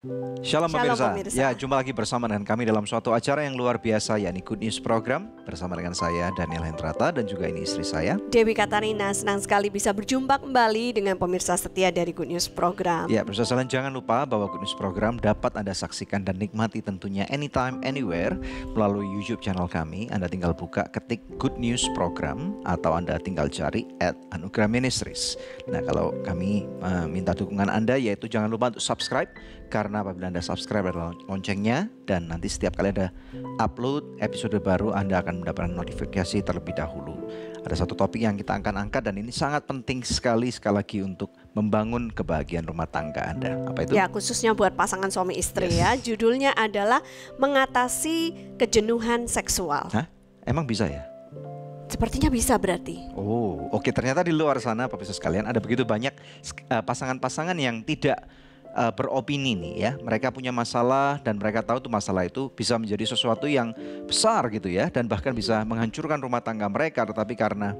Shalom Shalom pemirsa. pemirsa. Ya, jumpa lagi bersama dengan kami dalam suatu acara yang luar biasa, yakni Good News Program. Bersama dengan saya Daniel Hendrata dan juga ini istri saya Dewi Katarina, senang sekali bisa berjumpa kembali dengan pemirsa setia dari Good News Program. Ya, pemirsa sekalian, jangan lupa bahwa Good News Program dapat Anda saksikan dan nikmati tentunya anytime, anywhere melalui YouTube channel kami. Anda tinggal buka, ketik Good News Program atau Anda tinggal cari @Anugerah Ministries. Nah, kalau kami minta dukungan Anda, yaitu jangan lupa untuk subscribe, karena apabila Anda subscribe ada loncengnya, dan nanti setiap kali ada upload episode baru Anda akan mendapatkan notifikasi terlebih dahulu. Ada satu topik yang kita akan angkat dan ini sangat penting sekali lagi untuk membangun kebahagiaan rumah tangga Anda. Apa itu? Ya, khususnya buat pasangan suami istri ya. Judulnya adalah mengatasi kejenuhan seksual. Hah? Emang bisa ya? Sepertinya bisa berarti. Oh, oke. Ternyata di luar sana, pemirsa sekalian, ada begitu banyak pasangan-pasangan yang tidak beropini nih ya. Mereka punya masalah dan mereka tahu tuh masalah itu bisa menjadi sesuatu yang besar gitu ya, dan bahkan bisa menghancurkan rumah tangga mereka. Tetapi karena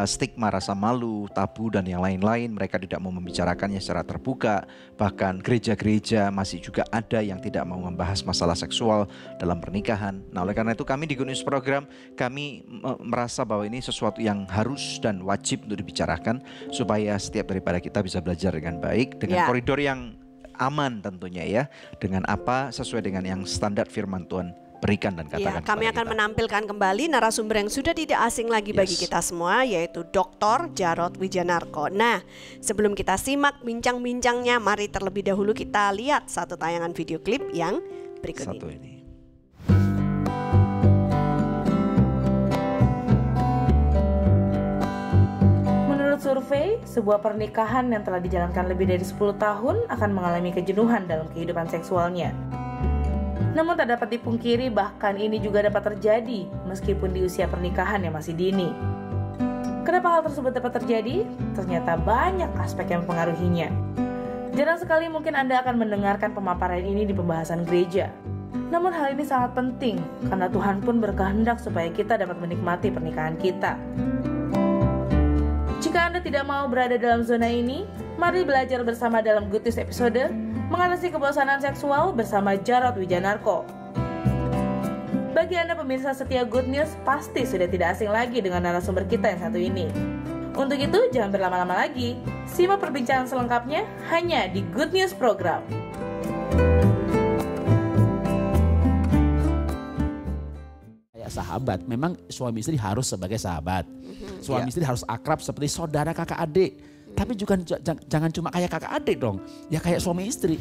stigma, rasa malu, tabu dan yang lain-lain, mereka tidak mau membicarakannya secara terbuka. Bahkan gereja-gereja masih juga ada yang tidak mau membahas masalah seksual dalam pernikahan. Nah, oleh karena itu kami di Good News Program, kami merasa bahwa ini sesuatu yang harus dan wajib untuk dibicarakan, supaya setiap daripada kita bisa belajar dengan baik, dengan koridor yang aman tentunya ya, dengan apa sesuai dengan yang standar firman Tuhan berikan dan katakan. Ya, kami akan menampilkan kembali narasumber yang sudah tidak asing lagi bagi kita semua, yaitu Dr. Jarod Wijanarko. Nah, sebelum kita simak bincang-bincangnya, mari terlebih dahulu kita lihat satu tayangan video klip yang berikut ini. Survei, sebuah pernikahan yang telah dijalankan lebih dari 10 tahun akan mengalami kejenuhan dalam kehidupan seksualnya. Namun tak dapat dipungkiri, bahkan ini juga dapat terjadi meskipun di usia pernikahan yang masih dini. Kenapa hal tersebut dapat terjadi? Ternyata banyak aspek yang mempengaruhinya. Jarang sekali mungkin Anda akan mendengarkan pemaparan ini di pembahasan gereja. Namun hal ini sangat penting karena Tuhan pun berkehendak supaya kita dapat menikmati pernikahan kita. Jika Anda tidak mau berada dalam zona ini, mari belajar bersama dalam Good News episode Mengatasi Kebosanan Seksual bersama Jarod Wijanarko. Bagi Anda pemirsa setia Good News, pasti sudah tidak asing lagi dengan narasumber kita yang satu ini. Untuk itu, jangan berlama-lama lagi. Simak perbincangan selengkapnya hanya di Good News Program. Sahabat, memang suami istri harus sebagai sahabat. Suami istri harus akrab seperti saudara kakak adik. Tapi juga jangan cuma kayak kakak adik dong. Ya kayak suami istri.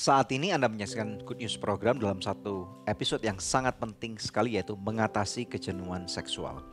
Saat ini Anda menyaksikan Good News Program dalam satu episode yang sangat penting sekali, yaitu mengatasi kejenuhan seksual.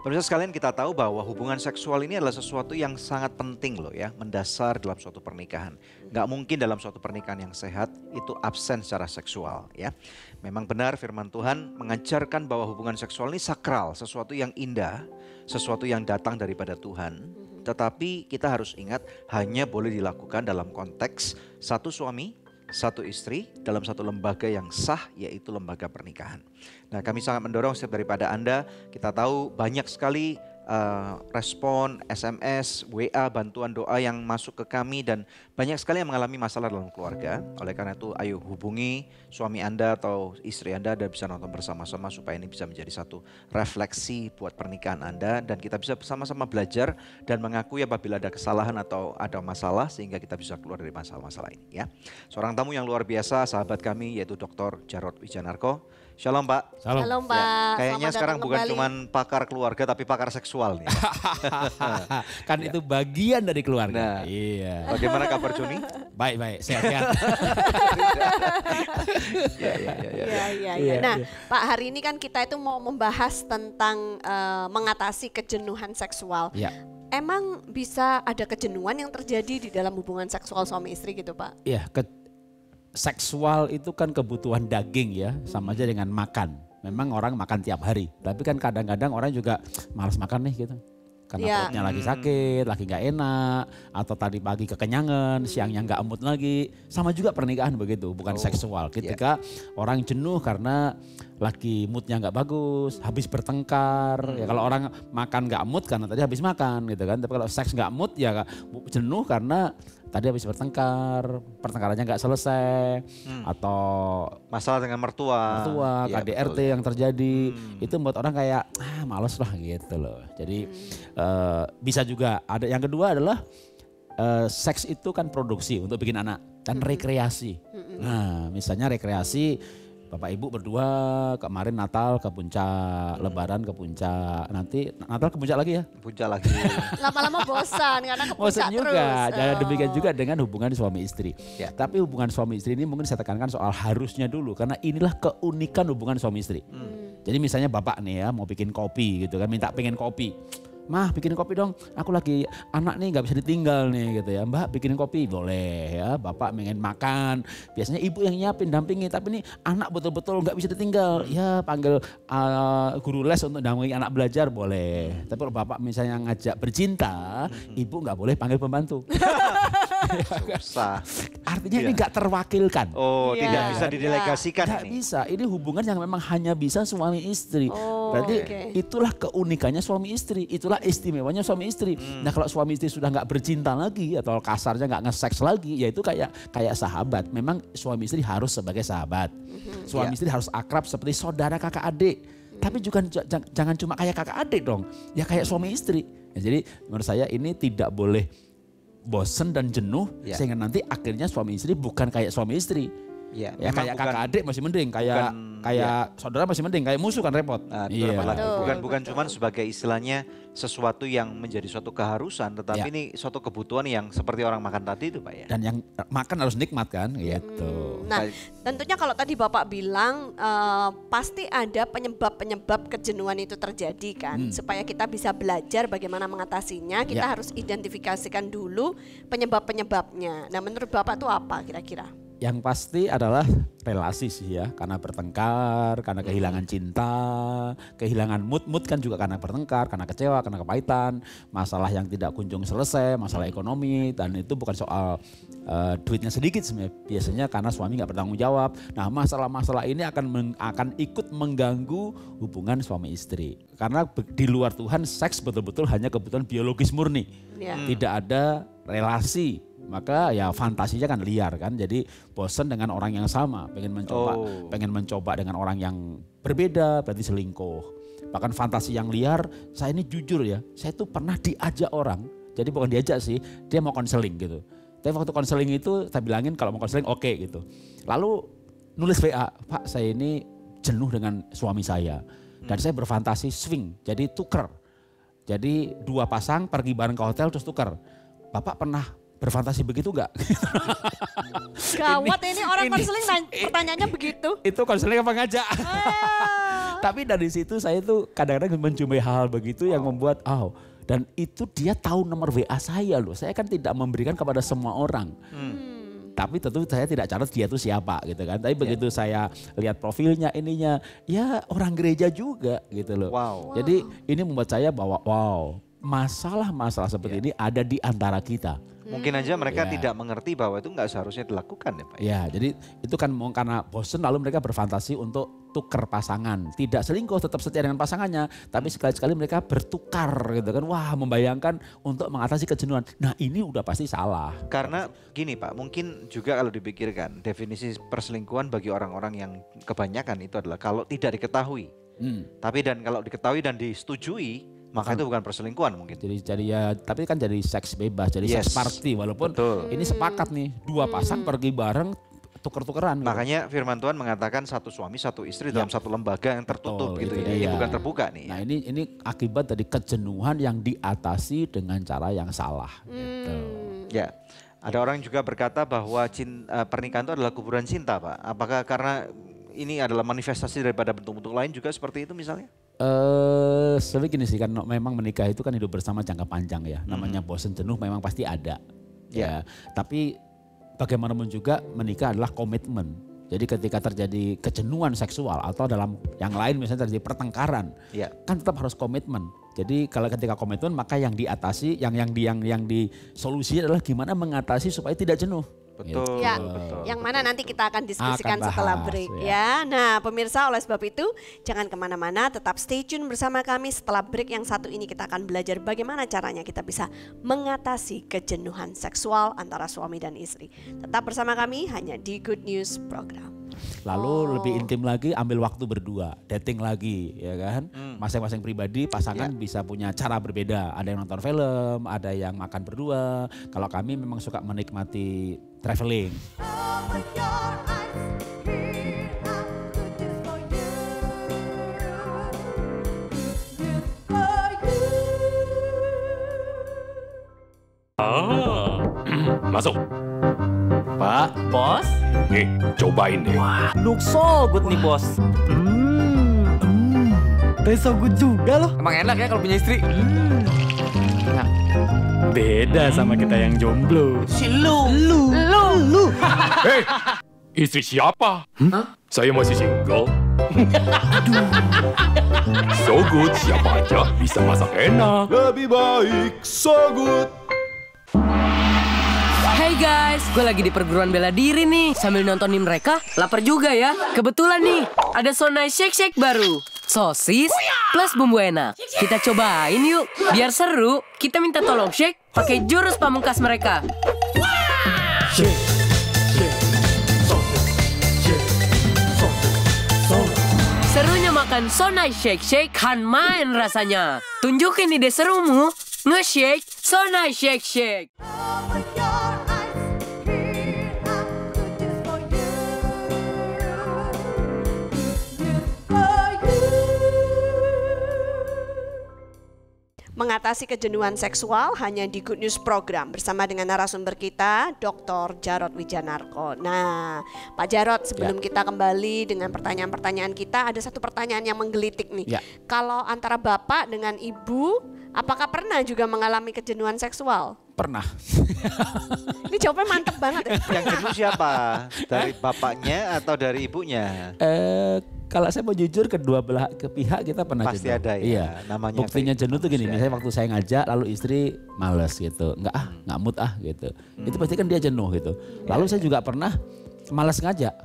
Pemirsa sekalian, kita tahu bahwa hubungan seksual ini adalah sesuatu yang sangat penting loh ya, mendasar dalam suatu pernikahan. Gak mungkin dalam suatu pernikahan yang sehat itu absen secara seksual ya. Memang benar firman Tuhan mengajarkan bahwa hubungan seksual ini sakral, sesuatu yang indah, sesuatu yang datang daripada Tuhan. Tetapi kita harus ingat, hanya boleh dilakukan dalam konteks satu suami, satu istri dalam satu lembaga yang sah, yaitu lembaga pernikahan. Nah, kami sangat mendorong setiap daripada Anda. Kita tahu banyak sekali respon, SMS, WA, bantuan doa yang masuk ke kami dan banyak sekali yang mengalami masalah dalam keluarga. Oleh karena itu ayo hubungi suami Anda atau istri Anda dan bisa nonton bersama-sama supaya ini bisa menjadi satu refleksi buat pernikahan Anda dan kita bisa bersama-sama belajar dan mengakui apabila ada kesalahan atau ada masalah sehingga kita bisa keluar dari masalah-masalah ini ya. Seorang tamu yang luar biasa sahabat kami yaitu Dr. Jarod Wijanarko. Shalom Pak. Shalom Pak. Ya, kayaknya Selamat sekarang datang bukan kembali. cuma pakar keluarga tapi pakar seksual nih. Kan itu bagian dari keluarga. Nah. Iya. Bagaimana kabar Joni? Baik-baik, sehat-sehat. Iya. Nah, Pak, hari ini kan kita itu mau membahas tentang mengatasi kejenuhan seksual. Iya. Emang bisa ada kejenuhan yang terjadi di dalam hubungan seksual suami istri gitu, Pak? Iya, seksual itu kan kebutuhan daging ya, sama aja dengan makan. Memang orang makan tiap hari, tapi kan kadang-kadang orang juga malas makan nih gitu. Karena Iya. perutnya lagi sakit, lagi nggak enak, atau tadi pagi kekenyangan, siangnya nggak mood lagi. Sama juga pernikahan begitu, bukan seksual. Ketika orang jenuh karena lagi moodnya nggak bagus, habis bertengkar. Ya kalau orang makan nggak mood karena tadi habis makan gitu kan. Tapi kalau seks nggak mood ya jenuh karena tadi habis bertengkar, pertengkarannya nggak selesai, atau Masalah dengan mertua. Iya, KDRT betul. yang terjadi, itu membuat orang kayak males lah gitu loh. Jadi bisa juga ada yang kedua adalah seks itu kan produksi untuk bikin anak dan rekreasi. Nah misalnya rekreasi Bapak Ibu berdua kemarin Natal ke puncak, Lebaran ke puncak, nanti Natal ke puncak lagi ya. Puncak lagi. Lama-lama bosan karena ke Bosan puncak juga. terus. Dan demikian juga dengan hubungan suami istri. Ya. Tapi hubungan suami istri ini mungkin saya tekankan soal harusnya dulu karena inilah keunikan hubungan suami istri. Jadi misalnya bapak nih ya mau bikin kopi gitu kan, minta pengen kopi. Mah bikinin kopi dong, aku lagi anak nih nggak bisa ditinggal nih gitu ya. Mbak bikinin kopi boleh ya, bapak pengen makan. Biasanya ibu yang nyiapin dampingi, tapi nih anak betul-betul nggak bisa ditinggal. Ya panggil guru les untuk dampingi anak belajar boleh. Tapi kalau bapak misalnya ngajak bercinta, ibu nggak boleh panggil pembantu. Susah. Artinya ini nggak terwakilkan. Oh, Iya. tidak bisa didelegasikan Nggak ini. bisa, ini hubungan yang memang hanya bisa suami istri. Oh, Berarti oke. itulah keunikannya suami istri, itulah istimewanya suami istri. Nah kalau suami istri sudah nggak bercinta lagi atau kasarnya nggak nge-seks lagi, ya itu kayak sahabat. Memang suami istri harus sebagai sahabat. Suami istri harus akrab seperti saudara kakak adik. Tapi juga jangan cuma kayak kakak adik dong, ya kayak suami istri. Ya, jadi menurut saya ini tidak boleh bosen dan jenuh sehingga nanti akhirnya suami istri bukan kayak suami istri. Ya, Ya memang kayak bukan- kakak adik masih mending, kayak saudara masih mending, kayak musuh kan repot. Nah, itu repot lagi. Betul, Bukan betul. cuman sebagai istilahnya sesuatu yang menjadi suatu keharusan, tetapi Ya. ini suatu kebutuhan yang seperti orang makan tadi itu Pak ya. Dan yang makan harus nikmat kan gitu. Nah, Baik. tentunya kalau tadi Bapak bilang pasti ada penyebab-penyebab kejenuhan itu terjadi kan. Supaya kita bisa belajar bagaimana mengatasinya, kita Ya. harus identifikasikan dulu penyebab-penyebabnya. Nah, menurut Bapak itu apa kira-kira? Yang pasti adalah relasi sih ya, karena bertengkar, karena kehilangan cinta, kehilangan mood kan juga karena bertengkar, karena kecewa, karena kepahitan, masalah yang tidak kunjung selesai, masalah ekonomi, dan itu bukan soal duitnya sedikit sebenarnya, biasanya karena suami nggak bertanggung jawab. Nah masalah-masalah ini akan ikut mengganggu hubungan suami istri, karena di luar Tuhan seks betul-betul hanya kebutuhan biologis murni, Ya. tidak ada relasi. Maka ya fantasinya kan liar kan, jadi bosen dengan orang yang sama, pengen mencoba dengan orang yang berbeda, berarti selingkuh. Bahkan fantasi yang liar, saya ini jujur ya, saya tuh pernah diajak orang, jadi bukan diajak sih, dia mau konseling gitu. Tapi waktu konseling itu saya bilangin kalau mau konseling oke gitu. Lalu nulis WA, Pak saya ini jenuh dengan suami saya dan saya berfantasi swing, jadi tuker. Jadi dua pasang pergi bareng ke hotel terus tuker. Bapak pernah berfantasi begitu enggak? Gawat ini orang ini- konseling pertanyaannya begitu. Itu konseling apa ngajak? Ah. Tapi dari situ saya tuh kadang-kadang menjumpai hal begitu yang membuat dan itu dia tahu nomor WA saya loh. Saya kan tidak memberikan kepada semua orang. Tapi tentu saya tidak catat dia tuh siapa gitu kan. Tapi begitu saya lihat profilnya ininya, ya orang gereja juga gitu loh. Wow. Jadi ini membuat saya bahwa masalah-masalah seperti ini ada di antara kita. Mungkin aja mereka Ya. tidak mengerti bahwa itu nggak seharusnya dilakukan ya Pak. Ya, jadi itu kan karena bosen lalu mereka berfantasi untuk tukar pasangan. Tidak selingkuh, tetap setia dengan pasangannya. Tapi sekali-sekali mereka bertukar gitu kan. Wah, membayangkan untuk mengatasi kejenuhan. Nah ini udah pasti salah. Karena gini Pak, mungkin juga kalau dipikirkan definisi perselingkuhan bagi orang-orang yang kebanyakan itu adalah kalau tidak diketahui. Tapi kalau diketahui dan disetujui, maka itu bukan perselingkuhan mungkin. Jadi ya, tapi kan jadi seks bebas, jadi seks party. Walaupun ini sepakat nih, dua pasang pergi bareng, tuker-tukeran. Makanya firman Tuhan mengatakan satu suami satu istri dalam satu lembaga yang tertutup gitu ya. Ini bukan terbuka nih. Nah ini akibat dari kejenuhan yang diatasi dengan cara yang salah. Gitu. Ya, ada orang juga berkata bahwa pernikahan itu adalah kuburan cinta Pak. Apakah karena ini adalah manifestasi daripada bentuk-bentuk lain juga seperti itu misalnya? Sebenarnya gini sih, kan memang menikah itu kan hidup bersama jangka panjang ya. Namanya bosen jenuh memang pasti ada. Ya. Tapi bagaimanapun juga menikah adalah komitmen. Jadi ketika terjadi kejenuhan seksual atau dalam yang lain misalnya terjadi pertengkaran, kan tetap harus komitmen. Jadi kalau ketika komitmen maka yang diatasi, yang disolusi adalah gimana mengatasi supaya tidak jenuh. Betul, ya, betul. Yang mana nanti kita akan diskusikan setelah break ya. Nah pemirsa, oleh sebab itu jangan kemana-mana, tetap stay tune bersama kami. Setelah break yang satu ini kita akan belajar bagaimana caranya kita bisa mengatasi kejenuhan seksual antara suami dan istri. Tetap bersama kami hanya di Good News Program. Lalu lebih intim lagi, ambil waktu berdua, dating lagi ya kan. Masing-masing pribadi pasangan bisa punya cara berbeda. Ada yang nonton film, ada yang makan berdua. Kalau kami memang suka menikmati traveling. Masuk. Pak, bos? Nih, cobain deh. Wah, look so good nih bos. Taste so good juga loh. Emang enak ya kalau punya istri? Enak. Beda sama kita yang jomblo. Si lu. Hei, istri siapa? Saya masih single. So good, siapa aja bisa masak enak. Lebih baik so good. Hey guys, gue lagi di perguruan bela diri nih. Sambil nontonin mereka, lapar juga ya. Kebetulan nih, ada So Nice Shake Shake baru. Sosis plus bumbu enak. Kita cobain yuk. Biar seru, kita minta tolong shake pakai jurus pamungkas mereka. Serunya makan So Nice Shake Shake kan main rasanya. Tunjukin ide serumu, nge-shake So Nice Shake Shake. Mengatasi kejenuhan seksual hanya di Good News Program bersama dengan narasumber kita, Dr. Jarod Wijanarko. Nah, Pak Jarod, sebelum kita kembali dengan pertanyaan-pertanyaan kita, ada satu pertanyaan yang menggelitik nih. Kalau antara bapak dengan ibu, apakah pernah juga mengalami kejenuhan seksual? Pernah. Ini jawabannya mantep banget ya. Yang jenuh siapa? Dari bapaknya atau dari ibunya? Kalau saya mau jujur, kedua belah pihak kita pernah Pasti jenuh. ada ya. Iya. Namanya Buktinya jenuh tuh gini, manusia. misalnya waktu saya ngajak lalu istri males gitu. Nggak mood gitu. Itu pasti kan dia jenuh gitu. Lalu saya juga pernah males ngajak.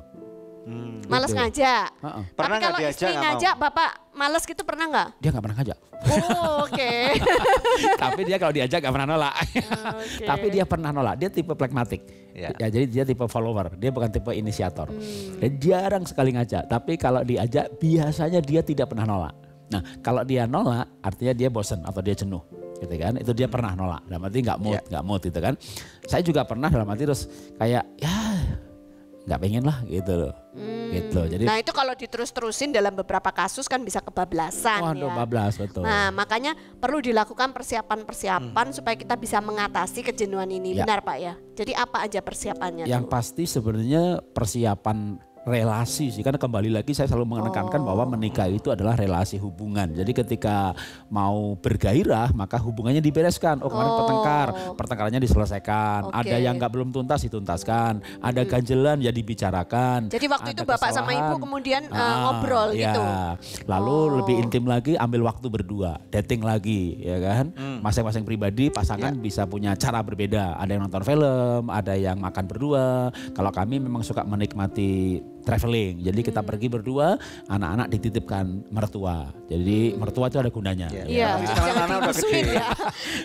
Males ngajak. Pernah Tapi kalau nggak istri diajak, nggak ngajak, bapak males gitu pernah nggak? Dia nggak pernah ngajak. Oh, oke. Tapi dia kalau diajak nggak pernah nolak. Oke. Tapi dia pernah nolak. Dia tipe pragmatik. Ya, jadi dia tipe follower. Dia bukan tipe inisiator. Dan jarang sekali ngajak. Tapi kalau diajak biasanya dia tidak pernah nolak. Nah, kalau dia nolak artinya dia bosen atau dia jenuh. Gitu kan? Itu dia pernah nolak. Dalam arti nggak mood gitu kan. Saya juga pernah dalam arti terus kayak ya nggak pengen lah gitu loh. Gitu. Jadi Nah itu kalau diterus-terusin dalam beberapa kasus kan bisa kebablasan waduh, ya. bablas betul. Nah makanya perlu dilakukan persiapan-persiapan supaya kita bisa mengatasi kejenuhan ini. Ya. Benar Pak ya? Jadi apa aja persiapannya Yang tuh? pasti sebenarnya persiapan relasi sih, karena kembali lagi saya selalu menekankan bahwa menikah itu adalah relasi hubungan. Jadi ketika mau bergairah maka hubungannya dibereskan. Kemarin pertengkarannya diselesaikan. Ada yang belum tuntas dituntaskan. Ada ganjelan ya dibicarakan. Jadi waktu itu bapak sama ibu kemudian ngobrol gitu. Lalu lebih intim lagi, ambil waktu berdua, dating lagi, ya kan? Masing-masing pribadi pasangan bisa punya cara berbeda. Ada yang nonton film, ada yang makan berdua. Kalau kami memang suka menikmati traveling, jadi kita pergi berdua, anak-anak dititipkan mertua. Jadi mertua itu ada gunanya. Iya, anak-anak udah gede.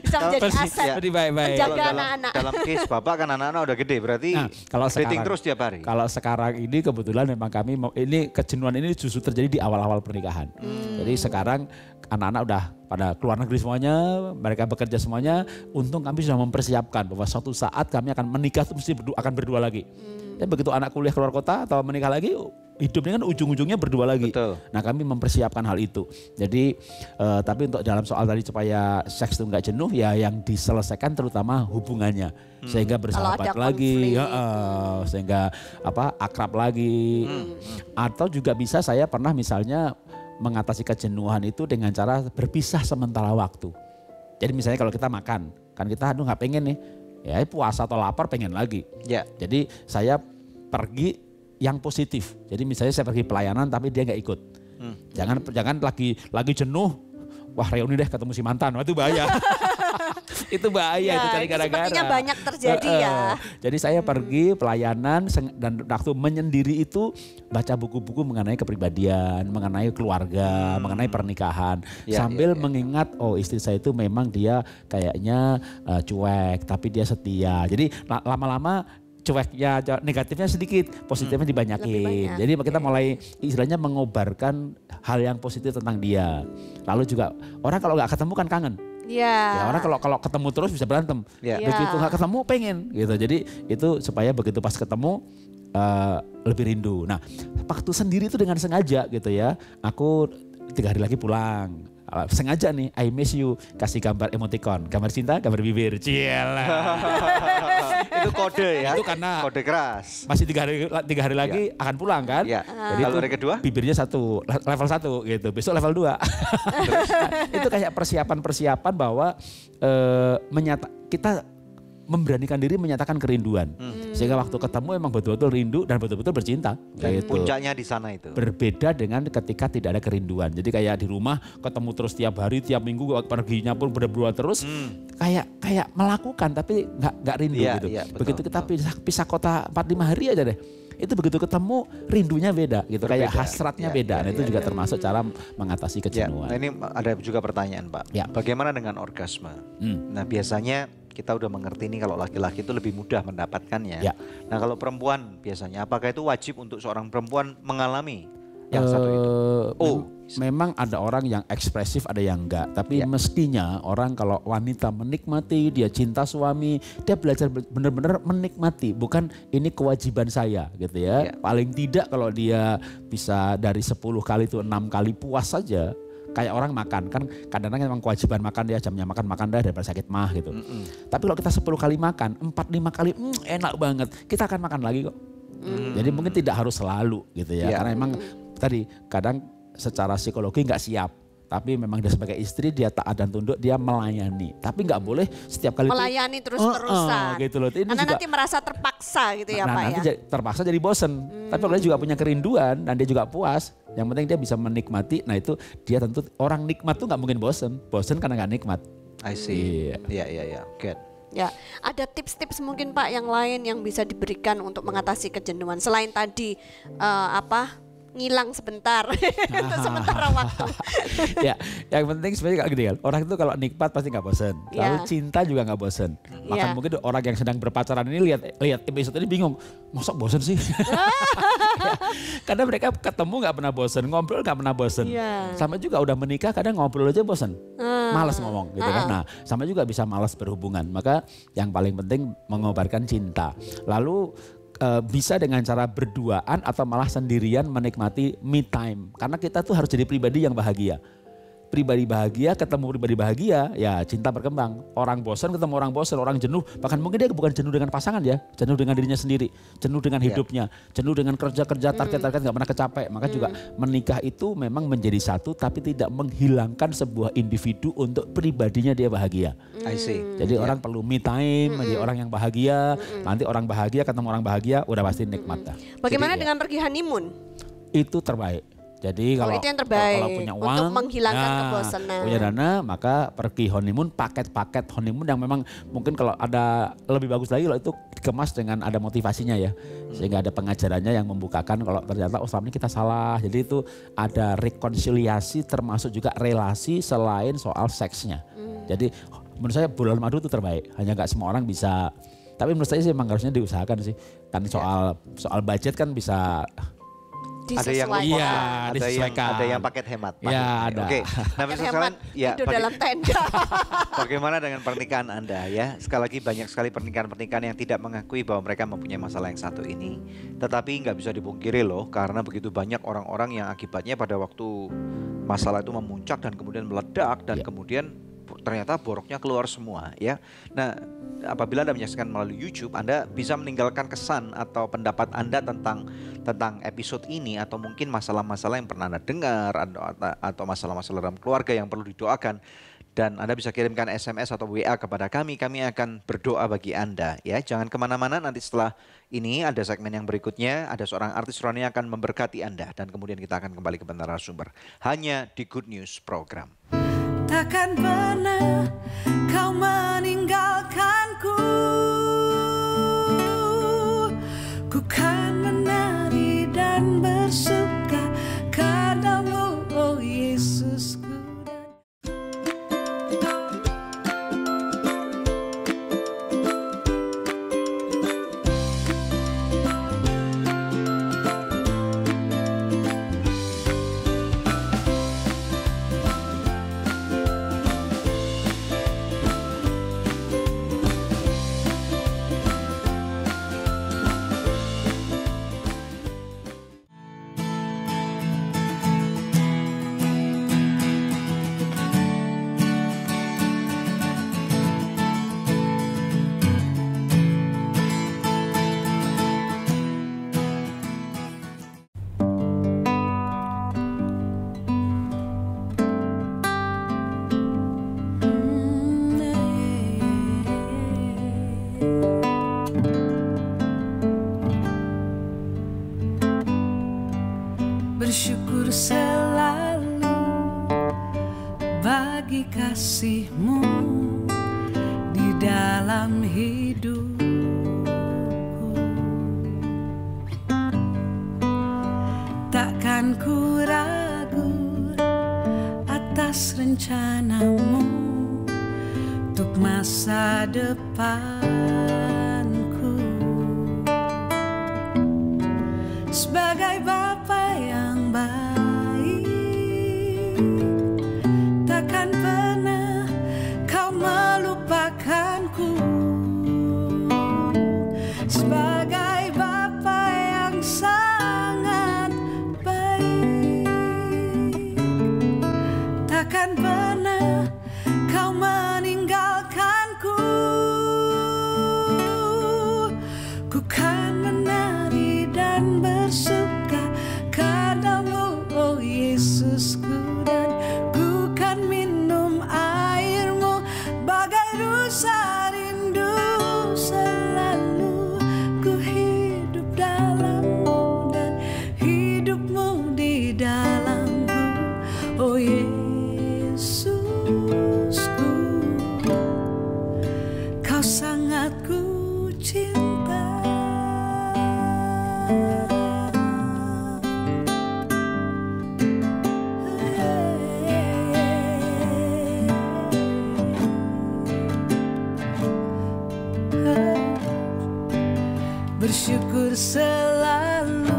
Bisa menjadi aset. Menjaga anak-anak. Dalam case bapak kan anak-anak udah gede, berarti kalau dating terus tiap hari. Kalau sekarang ini kebetulan memang kami ini kejenuhan ini justru terjadi di awal-awal pernikahan. Jadi sekarang anak-anak udah pada keluar negeri semuanya, mereka bekerja semuanya. Untung kami sudah mempersiapkan bahwa suatu saat kami akan menikah itu mesti akan berdua lagi. Dan begitu anak kuliah keluar kota atau menikah lagi, hidupnya kan ujung-ujungnya berdua lagi. Betul. Nah kami mempersiapkan hal itu. Jadi tapi untuk dalam soal tadi supaya seks itu nggak jenuh, ya yang diselesaikan terutama hubungannya sehingga bersahabat lagi, sehingga akrab lagi. Atau juga bisa saya pernah misalnya mengatasi kejenuhan itu dengan cara berpisah sementara waktu. Jadi misalnya kalau kita makan, kan kita nggak pengen nih, ya puasa atau lapar pengen lagi. Jadi saya pergi yang positif. Jadi misalnya saya pergi pelayanan tapi dia nggak ikut. Jangan lagi jenuh, wah reuni deh ketemu si mantan, wah itu bahaya. Itu bahaya, itu cari gara-gara. Sepertinya banyak terjadi ya. Jadi saya pergi pelayanan dan waktu menyendiri itu baca buku-buku mengenai kepribadian, mengenai keluarga, mengenai pernikahan. Sambil mengingat, istri saya itu memang dia kayaknya cuek tapi dia setia. Jadi lama-lama cueknya, negatifnya sedikit, positifnya dibanyakin. Jadi kita mulai istilahnya mengobarkan hal yang positif tentang dia. Lalu juga orang kalau nggak ketemu kan kangen. Ya, orang kalau ketemu terus bisa berantem. Begitu nggak ketemu pengen gitu. Jadi itu supaya begitu pas ketemu lebih rindu. Nah, waktu sendiri itu dengan sengaja gitu ya. Aku 3 hari lagi pulang. Sengaja nih, I miss you, kasih gambar emoticon, gambar cinta, gambar bibir. Cielah. Itu kode ya. Itu karena kode keras. Masih 3 hari lagi akan pulang kan. Jadi kalau hari kedua bibirnya level 1 gitu. Besok level 2. Itu kayak persiapan bahwa kita memberanikan diri menyatakan kerinduan. Sehingga waktu ketemu emang betul-betul rindu dan betul-betul bercinta. Dan puncaknya di sana itu. Berbeda dengan ketika tidak ada kerinduan. Jadi kayak di rumah ketemu terus tiap hari, tiap minggu perginya pun berdua terus. Kayak melakukan tapi nggak rindu gitu. Begitu kita pisah kota 4-5 hari aja deh. Itu begitu ketemu rindunya beda gitu. Kayak hasratnya beda. Nah itu juga termasuk cara mengatasi kejenuhan. Nah ini ada juga pertanyaan Pak. Bagaimana dengan orgasme? Nah biasanya kita udah mengerti nih kalau laki-laki itu lebih mudah mendapatkannya. Nah kalau perempuan biasanya apakah itu wajib untuk seorang perempuan mengalami yang satu itu? Memang ada orang yang ekspresif, ada yang enggak. Tapi mestinya orang kalau wanita menikmati, dia cinta suami, dia belajar benar-benar menikmati. Bukan ini kewajiban saya gitu ya. Paling tidak kalau dia bisa dari 10 kali itu 6 kali puas saja. Kayak orang makan kan kadang-kadang memang kewajiban makan dia jamnya makan dah daripada sakit mah gitu. Tapi kalau kita 10 kali makan, 4-5 kali enak banget, kita akan makan lagi kok. Jadi mungkin tidak harus selalu gitu ya. Karena memang tadi kadang secara psikologi nggak siap. Tapi memang dia sebagai istri dia taat dan tunduk, dia melayani. Tapi nggak boleh setiap kali melayani terus-terusan. Gitu loh. Karena nanti merasa terpaksa gitu ya Pak nanti terpaksa jadi bosen. Tapi kalau dia juga punya kerinduan dan dia juga puas, yang penting dia bisa menikmati. Nah itu dia tentu orang nikmat tuh nggak mungkin bosen. Bosen karena nggak nikmat. I see. Iya. Good. Ya, ada tips-tips mungkin Pak yang lain yang bisa diberikan untuk mengatasi kejenuhan selain tadi ngilang sebentar untuk sementara waktu. Ya, yang penting sebenarnya gak gede kan. Orang itu kalau nikmat pasti nggak bosan. Lalu cinta juga nggak bosan. Bahkan mungkin orang yang sedang berpacaran ini lihat episode ini bingung, masa bosan sih? Karena mereka ketemu nggak pernah bosan, ngobrol nggak pernah bosan. Sama juga udah menikah kadang ngobrol aja bosan, malas ngomong gitu kan. Nah, sama juga bisa malas berhubungan. Maka yang paling penting mengobarkan cinta. Lalu bisa dengan cara berduaan atau malah sendirian menikmati me time. Karena kita tuh harus jadi pribadi yang bahagia. pribadi bahagia ketemu pribadi bahagia, ya cinta berkembang. Orang bosan ketemu orang bosan, orang jenuh, bahkan mungkin dia bukan jenuh dengan pasangan ya, jenuh dengan dirinya sendiri, jenuh dengan hidupnya, jenuh dengan kerja-kerja, target-target nggak pernah kecapek. Maka juga menikah itu memang menjadi satu, tapi tidak menghilangkan sebuah individu untuk pribadinya dia bahagia. I see. Jadi orang perlu me time, jadi orang yang bahagia, nanti orang bahagia ketemu orang bahagia, udah pasti nikmat dah. Bagaimana Jadi, dengan pergi honeymoon? itu terbaik. Jadi kalau, itu yang terbaik kalau punya uang, untuk menghilangkan kebosanan. punya dana, maka pergi honeymoon, paket-paket honeymoon yang memang mungkin kalau ada lebih bagus lagi kalau itu dikemas dengan ada motivasinya ya. Sehingga ada pengajarannya yang membukakan kalau ternyata selama ini kita salah. Jadi itu ada rekonsiliasi termasuk juga relasi selain soal seksnya. Jadi menurut saya bulan madu itu terbaik. Hanya nggak semua orang bisa. Tapi menurut saya sih memang harusnya diusahakan sih. Kan soal budget kan bisa. Ada yang disesuaikan. ada yang paket hemat. Ya, ada. Oke. Nah, Paket sekalian, ya, tidur dalam tenda. bagaimana dengan pernikahan Anda ya? Sekali lagi banyak sekali pernikahan-pernikahan yang tidak mengakui bahwa mereka mempunyai masalah yang satu ini. Tetapi nggak bisa dipungkiri loh, karena begitu banyak orang-orang yang akibatnya pada waktu masalah itu memuncak dan kemudian meledak dan kemudian ternyata boroknya keluar semua ya. Nah, apabila Anda menyaksikan melalui YouTube, Anda bisa meninggalkan kesan atau pendapat Anda tentang episode ini atau mungkin masalah-masalah yang pernah Anda dengar atau masalah-masalah dalam keluarga yang perlu didoakan. Dan Anda bisa kirimkan SMS atau WA kepada kami akan berdoa bagi Anda ya. Jangan kemana-mana, nanti setelah ini ada segmen yang berikutnya, ada seorang artis rohani yang akan memberkati Anda. Dan kemudian kita akan kembali ke narasumber hanya di Good News Program. Takkan pernah kau meninggalkanku, ku kan menari dan bersuka kadamu, oh Yesusku. Bersyukur selalu bagi kasih-Mu di dalam hidupku. Takkan ku ragu atas rencana-Mu untuk masa depanku. Sebagai Bapa yang baik, takkan pernah kau melupakanku. Sebagai Bapa yang sangat baik, takkan pernah kau meninggalkanku. Ku kan menari dan bersuka kadamu, oh Yesusku, dan ku kan minum air-Mu bagai rusa rindu. Selalu ku hidup dalam-Mu dan hidup-Mu di dalamku, oh Yesusku, Kau sangat ku cinta. Bersyukur selalu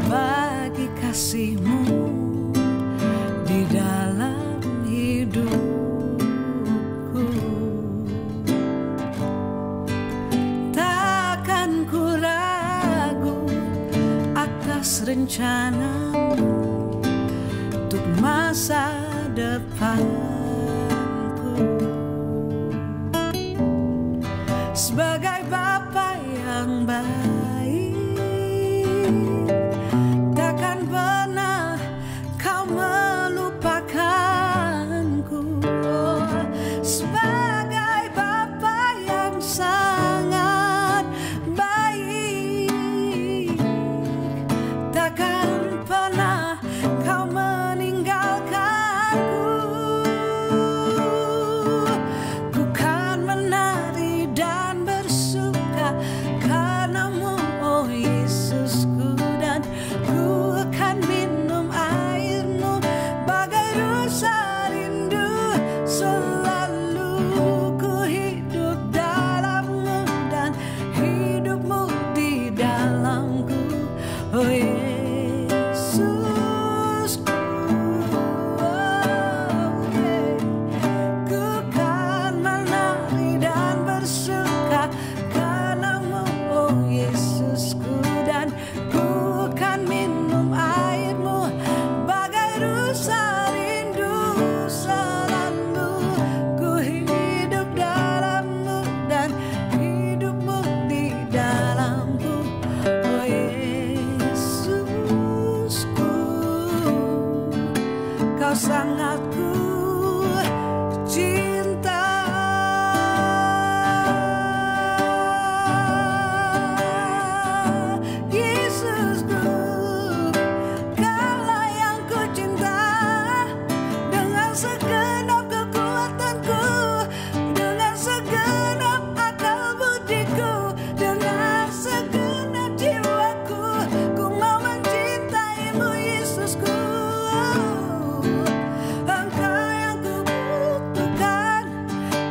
bagi kasih-Mu di dalam hidupku. Takkan ku ragu atas rencana-Mu untuk masa depanku. Sebagai Bapa yang baik, takkan pernah kau melupakanku. Sebagai Bapa yang sangat baik, takkan pernah kau meninggalkanku. Ku kan menari dan bersuka karenamu, oh Yesusku, dan ku akan minum airmu bagai rasa rindu. Selalu ku hidup dalammu dan hidupmu di dalamku, oh Yesusku. Ku kan menari dan bersuka karenamu, oh Yesusku, dan ku kan minum airmu bagai rasa rindu. Selalu ku hidup dalammu dan hidupmu di dalamku, oh Yesusku. Kau sangat ku cinta. Yesusku, Kaulah yang ku cinta. Dengan segenap kekuatanku, dengan segenap akal budiku, dengan segenap jiwaku, ku mau mencintaimu Yesusku. Engkau yang ku butuhkan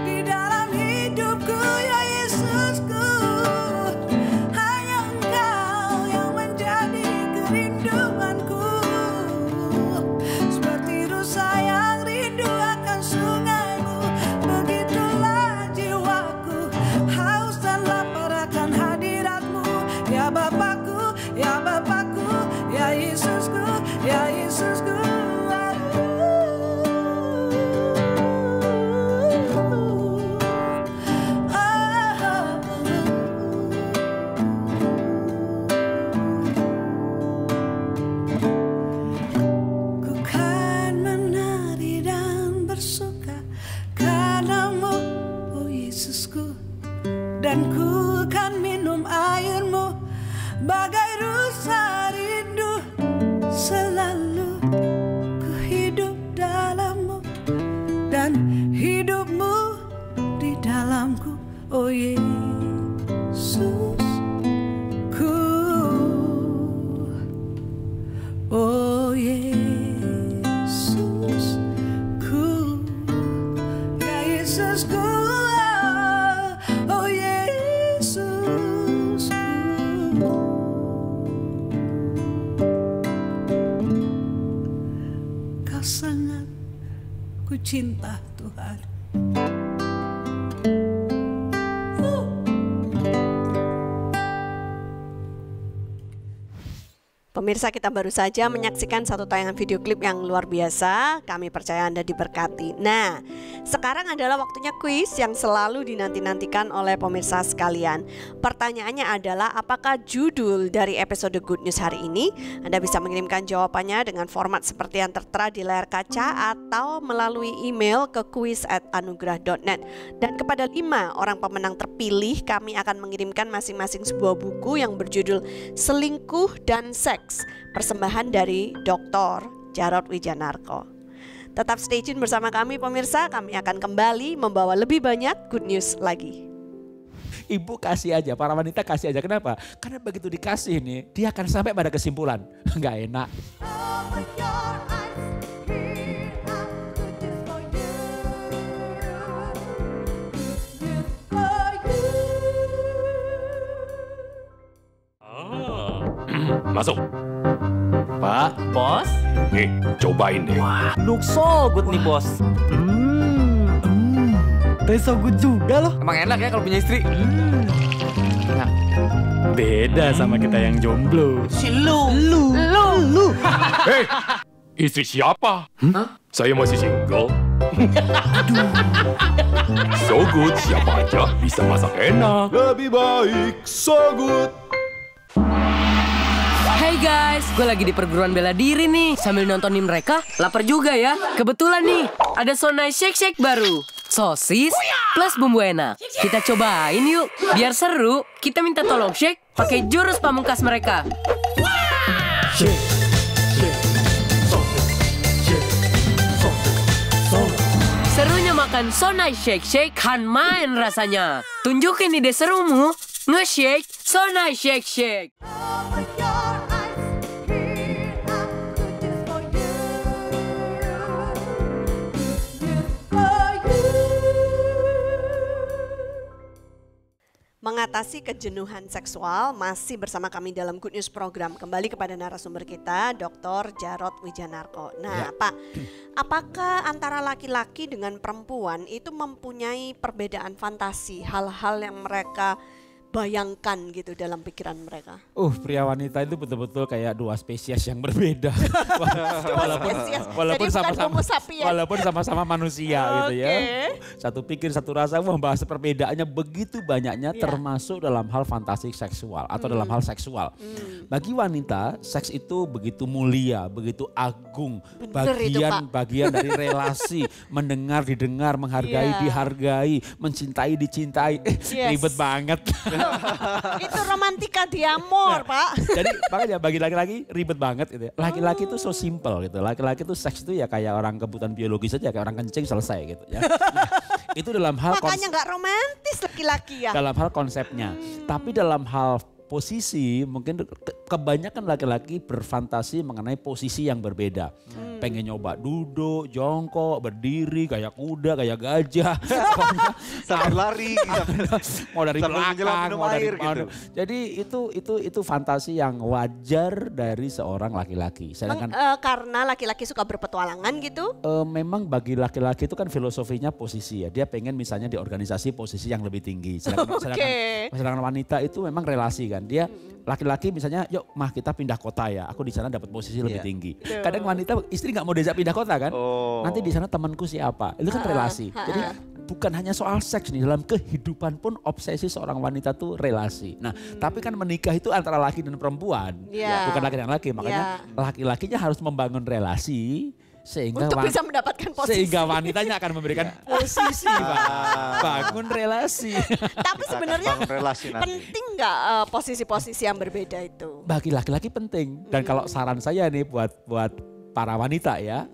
di dalam hidupku, ya Yesusku. Hanya Engkau yang menjadi kerinduanku. Seperti rusa yang rindu akan sungaimu, begitulah jiwaku haus dan lapar akan hadiratmu. Ya Bapakku, ya Bapakku, ya Yesusku, ya Yesusku. Ku kan menari dan bersuka karenamu, oh Yesusku, dan ku kan minum airmu bagai rusa rindu. Selalu ku hidup dalammu dan hidupmu di dalamku, oh Yesusku, oh Yesusku, ya Yesusku, oh Yesusku. Kau sangat ku cinta Tuhan. Pemirsa, kita baru saja menyaksikan satu tayangan video klip yang luar biasa. Kami percaya Anda diberkati. Nah, sekarang adalah waktunya kuis yang selalu dinanti-nantikan oleh pemirsa sekalian. Pertanyaannya adalah, apakah judul dari episode Good News hari ini? Anda bisa mengirimkan jawabannya dengan format seperti yang tertera di layar kaca atau melalui email ke quiz@anugerah.net. Dan kepada 5 orang pemenang terpilih, kami akan mengirimkan masing-masing sebuah buku yang berjudul Selingkuh dan Seks, persembahan dari Dr. Djarot Wijanarko. Tetap stay tune bersama kami pemirsa, kami akan kembali membawa lebih banyak good news lagi. Ibu kasih aja, para wanita kasih aja. Kenapa? Karena begitu dikasih nih, dia akan sampai pada kesimpulan. Nggak enak. Masuk. Pak, bos. Nih, cobain deh. Wah, look so good nih bos. Taste so good juga loh. Emang enak ya kalau punya istri. Enak. Beda sama kita yang jomblo. Si lu. Hei, Istri siapa? Saya masih single. So Good siapa aja bisa masak enak. Lebih baik So Good. Hey guys, gue lagi di perguruan bela diri nih. Sambil nontonin mereka, lapar juga ya. Kebetulan nih, ada Sonai Shake Shake baru. Sosis plus bumbu enak. Kita cobain yuk. Biar seru, kita minta tolong Shake pakai jurus pamungkas mereka. Serunya makan Sonai Shake Shake kan main rasanya. Tunjukin ide serumu, nge-shake Sonai Shake Shake. Mengatasi kejenuhan seksual masih bersama kami dalam Good News Program. Kembali kepada narasumber kita, Dr. Jarod Wijanarko. Nah, Pak, apakah antara laki-laki dengan perempuan itu mempunyai perbedaan fantasi, hal-hal yang mereka bayangkan gitu dalam pikiran mereka? Pria wanita itu betul-betul kayak dua spesies yang berbeda. walaupun sama-sama manusia gitu ya. Satu pikir, satu rasa, membahas perbedaannya begitu banyaknya termasuk dalam hal fantasi seksual atau dalam hal seksual. Bagi wanita, seks itu begitu mulia, begitu agung, bagian dari relasi, mendengar, didengar, menghargai, dihargai, mencintai, dicintai. Ribet banget. Itu romantika diamor, Pak. Jadi makanya bagi laki-laki ribet banget gitu ya. Laki-laki itu so simple gitu. Laki-laki itu seks itu ya kayak orang kebutuhan biologis saja, kayak orang kencing selesai gitu ya. Itu dalam hal makanya nggak romantis laki-laki ya. Dalam hal konsepnya. Tapi dalam hal posisi mungkin kebanyakan laki-laki berfantasi mengenai posisi yang berbeda. Pengen nyoba duduk, jongkok, berdiri, kayak kuda, kayak gajah. Sambil lari, mau dari belakang, mau dari gitu. Jadi itu fantasi yang wajar dari seorang laki-laki. Karena laki-laki suka berpetualangan gitu? Memang bagi laki-laki itu kan filosofinya posisi ya. Dia pengen misalnya di organisasi posisi yang lebih tinggi. Sedangkan wanita itu memang relasi kan. Dia laki-laki misalnya, yuk mah kita pindah kota ya. Aku di sana dapat posisi lebih tinggi. Kadang wanita istri nggak mau diajak pindah kota kan. Nanti di sana temanku siapa. Itu kan relasi. Jadi bukan hanya soal seks nih, dalam kehidupan pun obsesi seorang wanita tuh relasi. Nah, tapi kan menikah itu antara laki dan perempuan, bukan laki dan laki. Makanya laki-lakinya harus membangun relasi sehingga untuk bisa mendapatkan posisi. Sehingga wanitanya akan memberikan posisi, Pak. Bangun relasi. Tapi sebenarnya penting nggak posisi-posisi yang berbeda itu? Bagi laki-laki penting. Dan kalau saran saya nih buat para wanita ya,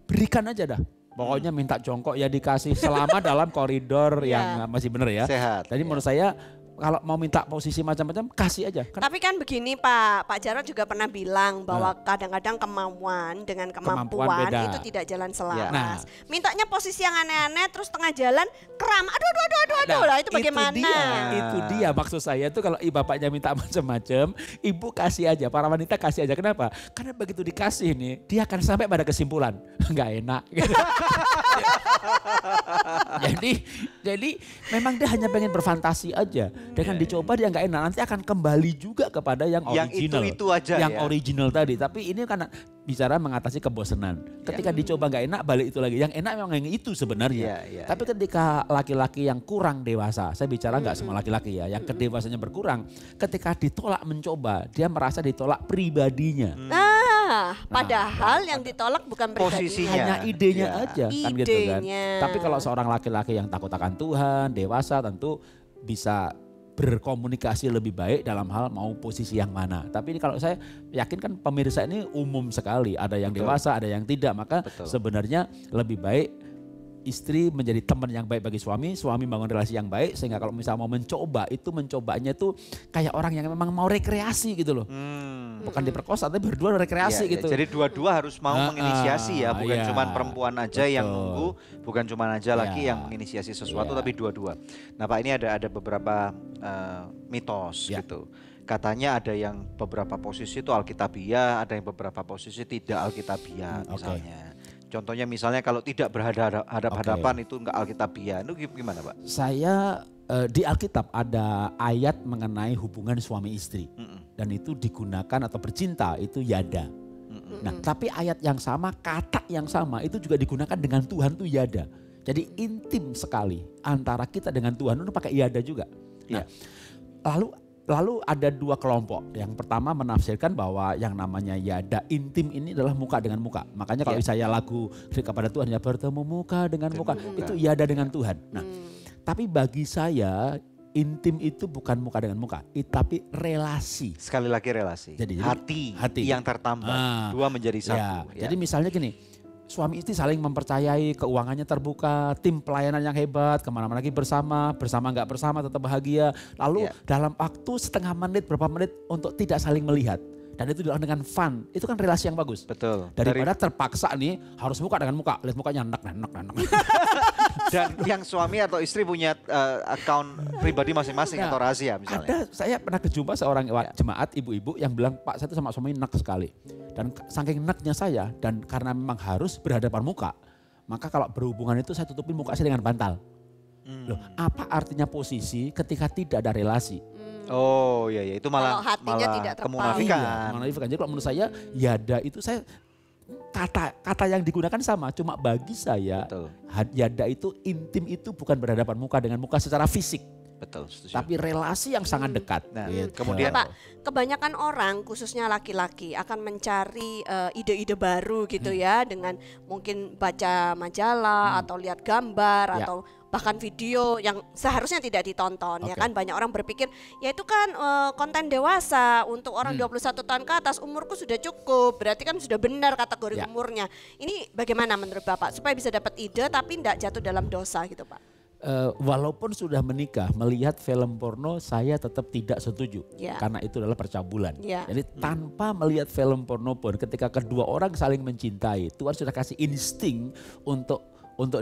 berikan aja dah. Pokoknya minta jongkok ya dikasih selama dalam koridor yang masih benar ya. Sehat. Jadi menurut saya kalau mau minta posisi macam-macam kasih aja. Tapi kan begini Pak Jarod juga pernah bilang bahwa kadang-kadang kemauan dengan kemampuan itu tidak jalan selaras. Mintanya posisi yang aneh-aneh terus tengah jalan kram. Aduh lah itu bagaimana? Itu dia maksud saya itu kalau bapaknya minta macam-macam, ibu kasih aja, para wanita kasih aja. Kenapa? Karena begitu dikasih nih, dia akan sampai pada kesimpulan nggak enak. Gitu. jadi memang dia hanya pengen berfantasi aja. Dengan dicoba dia nggak enak, nanti akan kembali juga kepada yang original. Yang itu aja yang original tadi. Tapi ini karena bicara mengatasi kebosanan. Ketika dicoba nggak enak, balik itu lagi. Yang enak memang yang itu sebenarnya. Tapi ketika laki-laki yang kurang dewasa, saya bicara nggak semua laki-laki ya, yang kedewasanya berkurang, ketika ditolak mencoba, dia merasa ditolak pribadinya. Padahal yang ditolak bukan posisinya, hanya idenya aja kan gitu kan. Tapi kalau seorang laki-laki yang takut akan Tuhan, dewasa tentu bisa berkomunikasi lebih baik dalam hal mau posisi yang mana. Tapi ini kalau saya yakin kan pemirsa ini umum sekali, ada yang dewasa, ada yang tidak. Maka sebenarnya lebih baik istri menjadi teman yang baik bagi suami, suami bangun relasi yang baik sehingga kalau misalnya mau mencoba itu mencobanya tuh kayak orang yang memang mau rekreasi gitu loh. Bukan diperkosa tapi berdua rekreasi gitu. Jadi dua-dua harus mau menginisiasi ya, bukan cuma perempuan aja yang nunggu, bukan cuma aja laki yang menginisiasi sesuatu tapi dua-dua. Nah Pak, ini ada beberapa mitos gitu. Katanya ada yang beberapa posisi itu alkitabiah, ada yang beberapa posisi tidak alkitabiah misalnya. Contohnya misalnya kalau tidak berhadap-hadapan itu enggak alkitabiah. Itu gimana Pak? Saya di Alkitab ada ayat mengenai hubungan suami istri. Dan itu digunakan atau bercinta itu yada. Nah, tapi ayat yang sama, kata yang sama itu juga digunakan dengan Tuhan tuh yada. Jadi intim sekali antara kita dengan Tuhan itu pakai yada juga. Nah, lalu ada dua kelompok. Yang pertama menafsirkan bahwa yang namanya yada intim ini adalah muka dengan muka. Makanya kalau saya lagu kepada Tuhan ya bertemu muka dengan muka, itu yada dengan Tuhan. Nah, tapi bagi saya intim itu bukan muka dengan muka, tapi relasi. Sekali lagi relasi. Jadi hati yang tertambat, dua menjadi satu. Jadi misalnya gini, suami istri saling mempercayai, keuangannya terbuka, tim pelayanan yang hebat, kemana-mana lagi bersama nggak bersama tetap bahagia. Lalu dalam waktu setengah menit, berapa menit untuk tidak saling melihat. Dan itu dilakukan dengan fun, itu kan relasi yang bagus. Betul. Daripada terpaksa nih harus muka dengan muka, lihat mukanya enak. Dan yang suami atau istri punya account pribadi masing-masing atau rahasia misalnya. Saya pernah kejumpa seorang jemaat ibu-ibu yang bilang, Pak saya itu sama suami enak sekali. Dan saking enaknya saya, dan karena memang harus berhadapan muka, maka kalau berhubungan itu saya tutupin muka saya dengan bantal. Loh, apa artinya posisi ketika tidak ada relasi? Oh iya, itu malah tidak kemunafikan. Jadi kalau menurut saya yada itu saya kata yang digunakan sama, cuma bagi saya yada itu intim itu bukan berhadapan muka dengan muka secara fisik. Betul, setuju. Tapi relasi yang sangat dekat. Nah, kemudian Pak, kebanyakan orang khususnya laki-laki akan mencari ide-ide baru gitu ya, dengan mungkin baca majalah atau lihat gambar atau bahkan video yang seharusnya tidak ditonton ya kan. Banyak orang berpikir ya itu kan konten dewasa untuk orang 21 tahun ke atas, umurku sudah cukup, berarti kan sudah benar kategori umurnya. Ini bagaimana menurut Bapak supaya bisa dapat ide tapi tidak jatuh dalam dosa gitu Pak? Walaupun sudah menikah, melihat film porno saya tetap tidak setuju karena itu adalah percabulan. Jadi tanpa melihat film porno pun ketika kedua orang saling mencintai, Tuhan sudah kasih insting untuk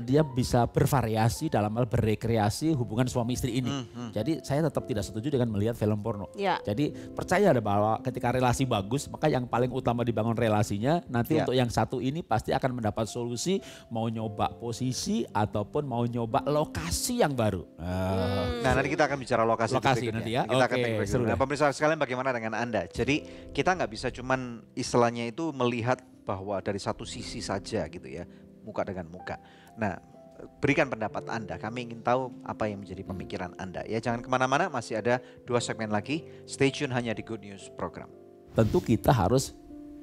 dia bisa bervariasi dalam hal berrekreasi hubungan suami istri ini. Jadi saya tetap tidak setuju dengan melihat film porno. Jadi percaya bahwa ketika relasi bagus, maka yang paling utama dibangun relasinya. Nanti untuk yang satu ini pasti akan mendapat solusi, mau nyoba posisi ataupun mau nyoba lokasi yang baru. Nah nanti kita akan bicara lokasi nanti ya. Kita akan nah, pemirsa sekalian bagaimana dengan Anda? Jadi kita nggak bisa cuman istilahnya itu melihat bahwa dari satu sisi saja gitu ya, muka dengan muka. Nah, berikan pendapat Anda. Kami ingin tahu apa yang menjadi pemikiran Anda. Ya, jangan kemana-mana. Masih ada 2 segmen lagi. Stay tune hanya di Good News Program. Tentu kita harus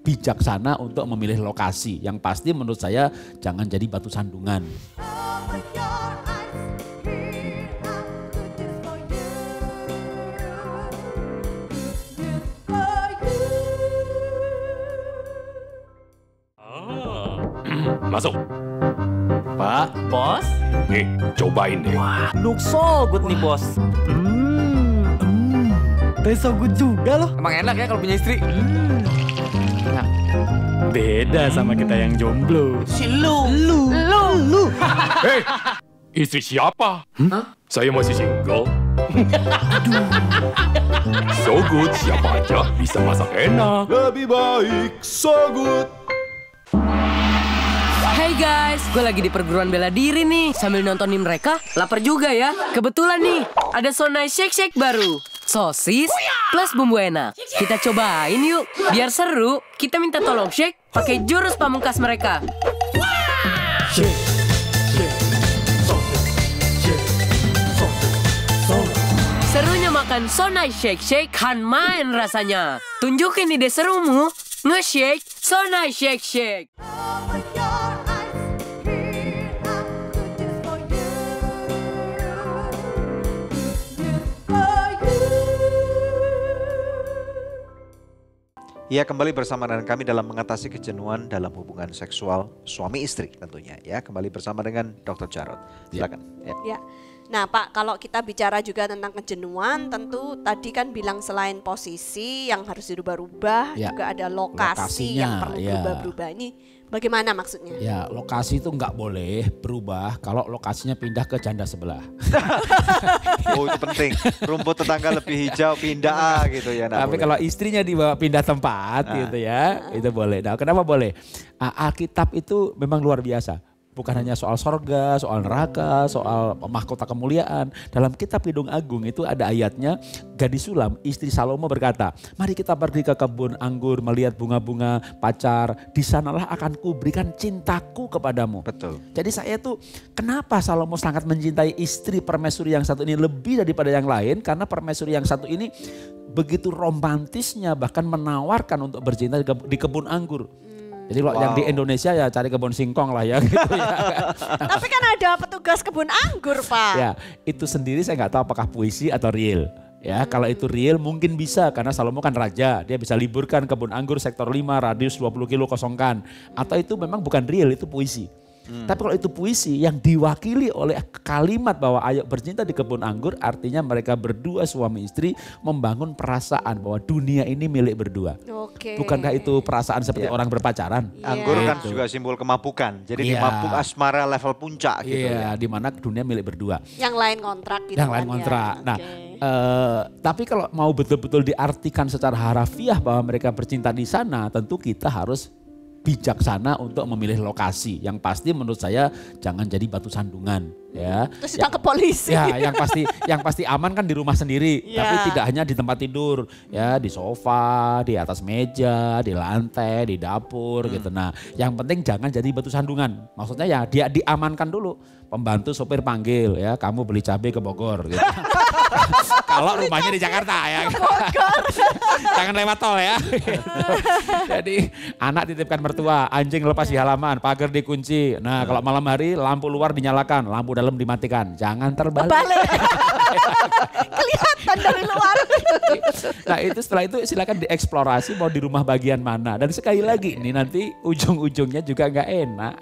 bijaksana untuk memilih lokasi. Yang pasti menurut saya jangan jadi batu sandungan. Masuk. Pak, bos? Nih, cobain deh. Wah, look so good nih bos. Taste so good juga loh. Emang enak ya kalau punya istri. Enak. Beda sama kita yang jomblo. Si lu. Hei, istri siapa? Saya masih single. So good, siapa aja bisa masak enak. Lebih baik so good. Hey guys, gue lagi di perguruan bela diri nih. Sambil nontonin mereka, lapar juga ya. Kebetulan nih, ada Sonai Shake Shake baru. Sosis plus bumbu enak. Kita cobain yuk. Biar seru, kita minta tolong shake pakai jurus pamungkas mereka. Serunya makan Sonai Shake Shake kan main rasanya. Tunjukin ide serumu. Nge-shake Sonai Shake Shake. Ya, kembali bersama dengan kami dalam mengatasi kejenuhan dalam hubungan seksual suami istri tentunya ya. Kembali bersama dengan Dr. Jarot. Silakan. Ya. Nah Pak, kalau kita bicara juga tentang kejenuhan, tentu tadi kan bilang selain posisi yang harus dirubah-rubah, juga ada lokasi yang perlu berubah-berubah. Ini bagaimana maksudnya? Ya, lokasi itu nggak boleh berubah kalau lokasinya pindah ke janda sebelah. Oh itu penting, rumput tetangga lebih hijau pindah gitu ya. Tapi kalau istrinya dibawa pindah tempat gitu ya, itu boleh. Nah kenapa boleh? Alkitab itu memang luar biasa. Bukan hanya soal sorga, soal neraka, soal mahkota kemuliaan. Dalam kitab Kidung Agung itu ada ayatnya, gadis Sulam, istri Salomo berkata, mari kita pergi ke kebun anggur, melihat bunga-bunga pacar, di sanalah akan kuberikan cintaku kepadamu. Betul. Jadi saya tuh, kenapa Salomo sangat mencintai istri permaisuri yang satu ini lebih daripada yang lain? Karena permaisuri yang satu ini begitu romantisnya, bahkan menawarkan untuk bercinta di kebun anggur. Jadi kalau yang di Indonesia ya cari kebun singkong lah ya gitu ya. Tapi kan ada petugas kebun anggur, Pak. Ya, itu sendiri saya nggak tahu apakah puisi atau real. Ya, kalau itu real mungkin bisa karena Salomo kan raja, dia bisa liburkan kebun anggur sektor 5 radius 20 kilo kosongkan. Atau itu memang bukan real, itu puisi. Tapi kalau itu puisi yang diwakili oleh kalimat bahwa ayo bercinta di kebun anggur, artinya mereka berdua suami istri membangun perasaan bahwa dunia ini milik berdua. Bukankah itu perasaan seperti orang berpacaran? Anggur kan juga simbol kemabukan. Jadi mabuk asmara level puncak gitu. Iya, di mana dunia milik berdua. Yang lain kontrak gitu. Yang lain kontrak. Nah, tapi kalau mau betul-betul diartikan secara harafiah bahwa mereka bercinta di sana, tentu kita harus bijaksana untuk memilih lokasi. Yang pasti menurut saya jangan jadi batu sandungan, ya. Terus ditangkap polisi. Ya, yang pasti aman kan di rumah sendiri, tapi tidak hanya di tempat tidur, ya, di sofa, di atas meja, di lantai, di dapur gitu. Nah, yang penting jangan jadi batu sandungan. Maksudnya ya dia diamankan dulu. Pembantu sopir panggil, ya, kamu beli cabai ke Bogor gitu. Kalau rumahnya di Jakarta ya. Jangan lewat tol ya. Jadi anak titipkan mertua, anjing lepas di halaman, pagar dikunci. Nah, kalau malam hari lampu luar dinyalakan, lampu dalam dimatikan. Jangan terbalik. Kelihatan dari luar. Nah, itu setelah itu silakan dieksplorasi mau di rumah bagian mana. Dan sekali lagi ini nanti ujung-ujungnya juga nggak enak.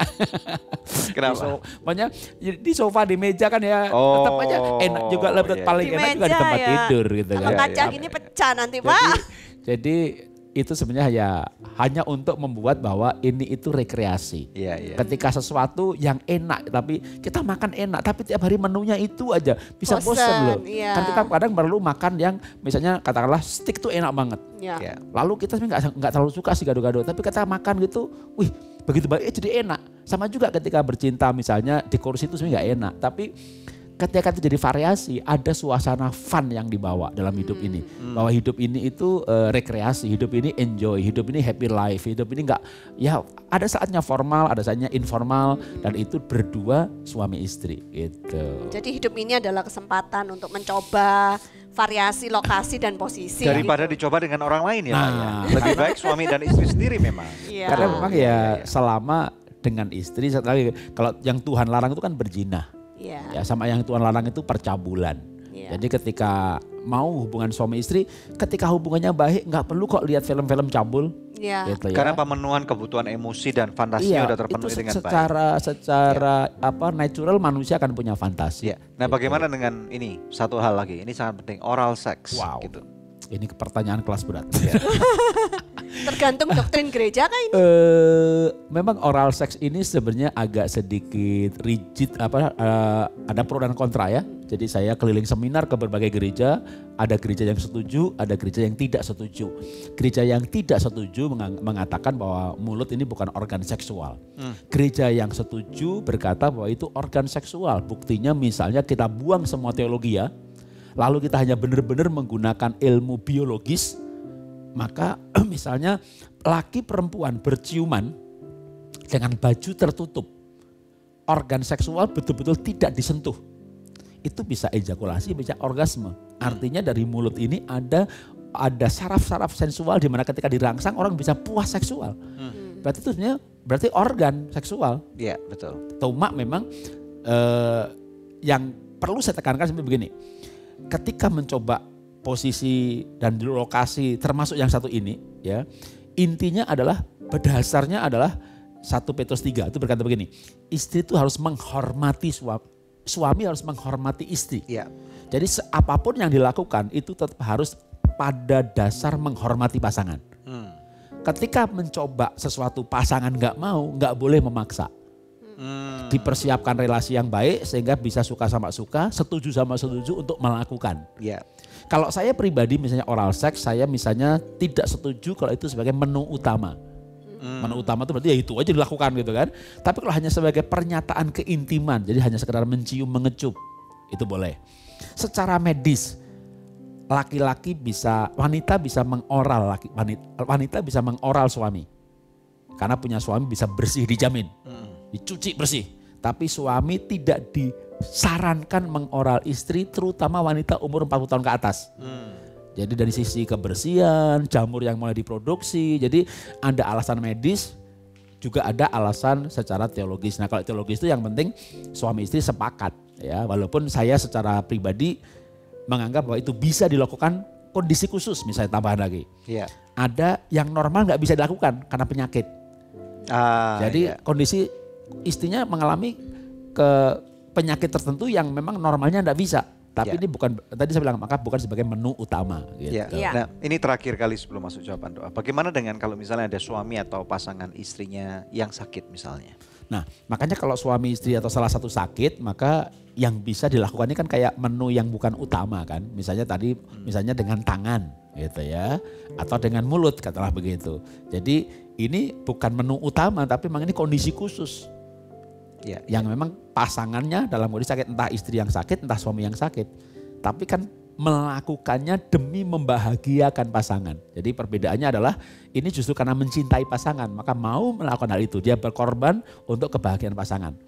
Kenapa? Makanya di sofa, di meja kan ya tetap aja enak juga, paling di enak juga di tempat tidur gitu kan. Kaca gini pecah nanti, Pak. Jadi itu sebenarnya ya hanya untuk membuat bahwa ini itu rekreasi. Ketika sesuatu yang enak, tapi kita makan enak, tapi tiap hari menunya itu aja bisa bosan loh. Kan kita kadang perlu makan yang misalnya katakanlah steak tuh enak banget. Lalu kita sebenarnya nggak terlalu suka sih gado-gado, tapi kita makan gitu, wih begitu baik jadi enak. Sama juga ketika bercinta misalnya di kursi itu sebenarnya nggak enak, tapi ketika itu jadi variasi, ada suasana fun yang dibawa dalam hidup ini. Bahwa hidup ini itu rekreasi, hidup ini enjoy, hidup ini happy life, hidup ini enggak, ya ada saatnya formal, ada saatnya informal, dan itu berdua suami istri gitu. Jadi hidup ini adalah kesempatan untuk mencoba variasi lokasi dan posisi. Daripada gitu. dicoba dengan orang lain ya, Pak, ya. Lebih baik suami dan istri sendiri memang. Karena memang ya selama dengan istri, kalau yang Tuhan larang itu kan berzina. Ya, sama yang Tuhan larang itu percabulan. Jadi ketika mau hubungan suami istri, ketika hubungannya baik nggak perlu kok lihat film-film cabul. Gitu ya. Karena pemenuhan kebutuhan emosi dan fantasinya udah terpenuhi dengan baik. Secara natural manusia akan punya fantasi. Nah, bagaimana dengan ini? Satu hal lagi, ini sangat penting, oral sex gitu. Ini pertanyaan kelas berat. Tergantung doktrin gereja kan ini. Memang oral sex ini sebenarnya agak sedikit rigid, ada pro dan kontra ya. Jadi saya keliling seminar ke berbagai gereja, ada gereja yang setuju, ada gereja yang tidak setuju. Gereja yang tidak setuju mengatakan bahwa mulut ini bukan organ seksual. Gereja yang setuju berkata bahwa itu organ seksual. Buktinya misalnya kita buang semua teologi ya. Lalu kita hanya benar-benar menggunakan ilmu biologis, maka misalnya laki perempuan berciuman dengan baju tertutup, organ seksual betul-betul tidak disentuh, itu bisa ejakulasi, bisa orgasme. Artinya dari mulut ini ada saraf-saraf sensual di mana ketika dirangsang orang bisa puas seksual. Berarti itu sebenarnya berarti organ seksual. Iya, betul. Cuma memang yang perlu saya tekankan seperti begini. Ketika mencoba posisi dan di lokasi termasuk yang satu ini ya, intinya adalah berdasarnya adalah 1 Petrus 3 itu berkata begini, istri itu harus menghormati suami harus menghormati istri. Jadi apapun yang dilakukan itu tetap harus pada dasar menghormati pasangan. Ketika mencoba sesuatu pasangan nggak boleh memaksa. Dipersiapkan relasi yang baik sehingga bisa suka sama suka, setuju sama setuju untuk melakukan. Kalau saya pribadi misalnya oral sex, saya misalnya tidak setuju kalau itu sebagai menu utama. Menu utama itu berarti ya itu aja dilakukan gitu kan. Tapi kalau hanya sebagai pernyataan keintiman, jadi hanya sekedar mencium, mengecup, itu boleh. Secara medis, laki-laki bisa, wanita bisa mengoral, wanita bisa mengoral suami. Karena punya suami bisa bersih dijamin, dicuci bersih. Tapi suami tidak disarankan mengoral istri, terutama wanita umur 40 tahun ke atas. Jadi dari sisi kebersihan, jamur yang mulai diproduksi, jadi ada alasan medis, juga ada alasan secara teologis. Nah kalau teologis itu yang penting suami istri sepakat ya, walaupun saya secara pribadi menganggap bahwa itu bisa dilakukan kondisi khusus, misalnya tambahan lagi. Yeah. Ada yang normal nggak bisa dilakukan karena penyakit. Jadi kondisi istrinya mengalami penyakit tertentu yang memang normalnya nggak bisa. Tapi ini bukan, tadi saya bilang maka bukan sebagai menu utama. Gitu. Nah ini terakhir kali sebelum masuk jawaban doa. Bagaimana dengan kalau misalnya ada suami atau pasangan istrinya yang sakit misalnya? Nah makanya kalau suami istri atau salah satu sakit, maka yang bisa dilakukan ini kan kayak menu yang bukan utama kan. Misalnya tadi misalnya dengan tangan gitu ya. Atau dengan mulut katakanlah begitu. Jadi ini bukan menu utama tapi memang ini kondisi khusus. Yang memang pasangannya dalam kondisi sakit, entah istri yang sakit, entah suami yang sakit. Tapi kan melakukannya demi membahagiakan pasangan. Jadi perbedaannya adalah ini justru karena mencintai pasangan, maka mau melakukan hal itu. Dia berkorban untuk kebahagiaan pasangan.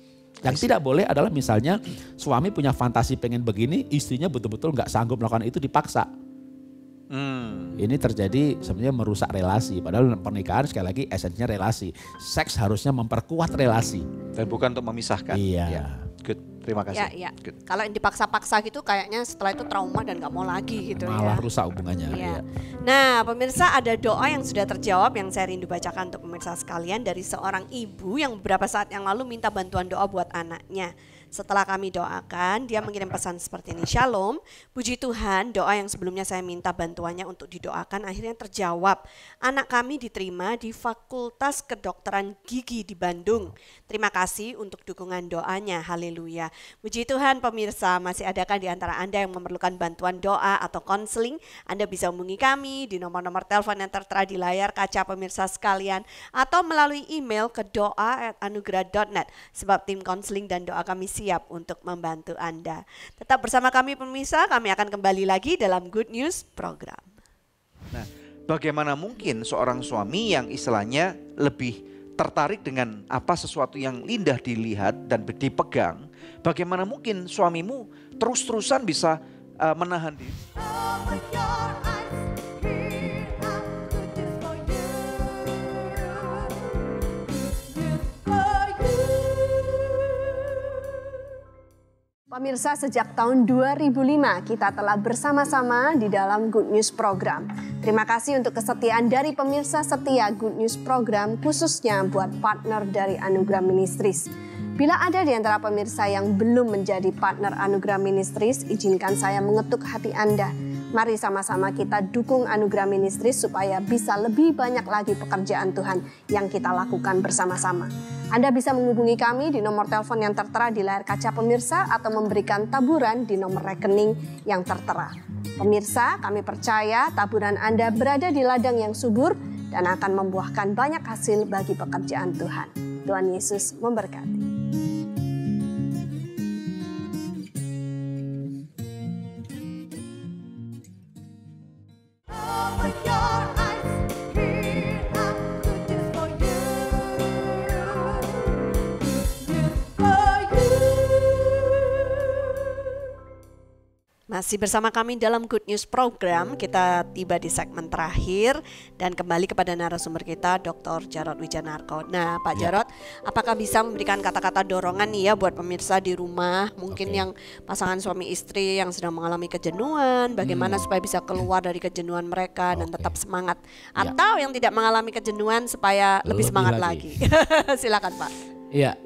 Yang tidak boleh adalah misalnya suami punya fantasi pengen begini, istrinya betul-betul nggak sanggup melakukan itu, dipaksa. Ini terjadi sebenarnya merusak relasi. Padahal pernikahan sekali lagi esensinya relasi. Seks harusnya memperkuat relasi. Dan bukan untuk memisahkan. Iya. Good, terima kasih. Good. Kalau yang dipaksa-paksa gitu kayaknya setelah itu trauma dan gak mau lagi gitu. Malah rusak hubungannya. Ya. Nah pemirsa, ada doa yang sudah terjawab yang saya rindu bacakan untuk pemirsa sekalian dari seorang ibu yang beberapa saat yang lalu minta bantuan doa buat anaknya. Setelah kami doakan, dia mengirim pesan seperti ini. Shalom, puji Tuhan, doa yang sebelumnya saya minta bantuannya untuk didoakan akhirnya terjawab. Anak kami diterima di Fakultas Kedokteran Gigi di Bandung. Terima kasih untuk dukungan doanya, haleluya. Puji Tuhan pemirsa, masih adakah di antara Anda yang memerlukan bantuan doa atau konseling? Anda bisa hubungi kami di nomor-nomor telepon yang tertera di layar kaca pemirsa sekalian. Atau melalui email ke doa@anugerah.net. Sebab tim konseling dan doa kami siap untuk membantu Anda. Tetap bersama kami pemirsa, kami akan kembali lagi dalam Good News Program. Nah, bagaimana mungkin seorang suami yang istilahnya lebih tertarik dengan apa sesuatu yang indah dilihat dan dipegang, bagaimana mungkin suamimu terus-terusan bisa menahan diri? Pemirsa, sejak tahun 2005 kita telah bersama-sama di dalam Good News Program. Terima kasih untuk kesetiaan dari pemirsa setia Good News Program, khususnya buat partner dari Anugerah Ministries. Bila ada di antara pemirsa yang belum menjadi partner Anugerah Ministries, izinkan saya mengetuk hati Anda. Mari sama-sama kita dukung Anugerah Ministries supaya bisa lebih banyak lagi pekerjaan Tuhan yang kita lakukan bersama-sama. Anda bisa menghubungi kami di nomor telepon yang tertera di layar kaca pemirsa atau memberikan taburan di nomor rekening yang tertera. Pemirsa, kami percaya taburan Anda berada di ladang yang subur dan akan membuahkan banyak hasil bagi pekerjaan Tuhan. Tuhan Yesus memberkati. Masih bersama kami dalam Good News Program, kita tiba di segmen terakhir dan kembali kepada narasumber kita Dr. Jarod Wijanarko. Nah Pak Jarod, apakah bisa memberikan kata-kata dorongan nih ya buat pemirsa di rumah, mungkin yang pasangan suami istri yang sedang mengalami kejenuhan, bagaimana supaya bisa keluar dari kejenuhan mereka dan tetap semangat, atau yang tidak mengalami kejenuhan supaya lebih semangat lagi. Silakan Pak. Iya.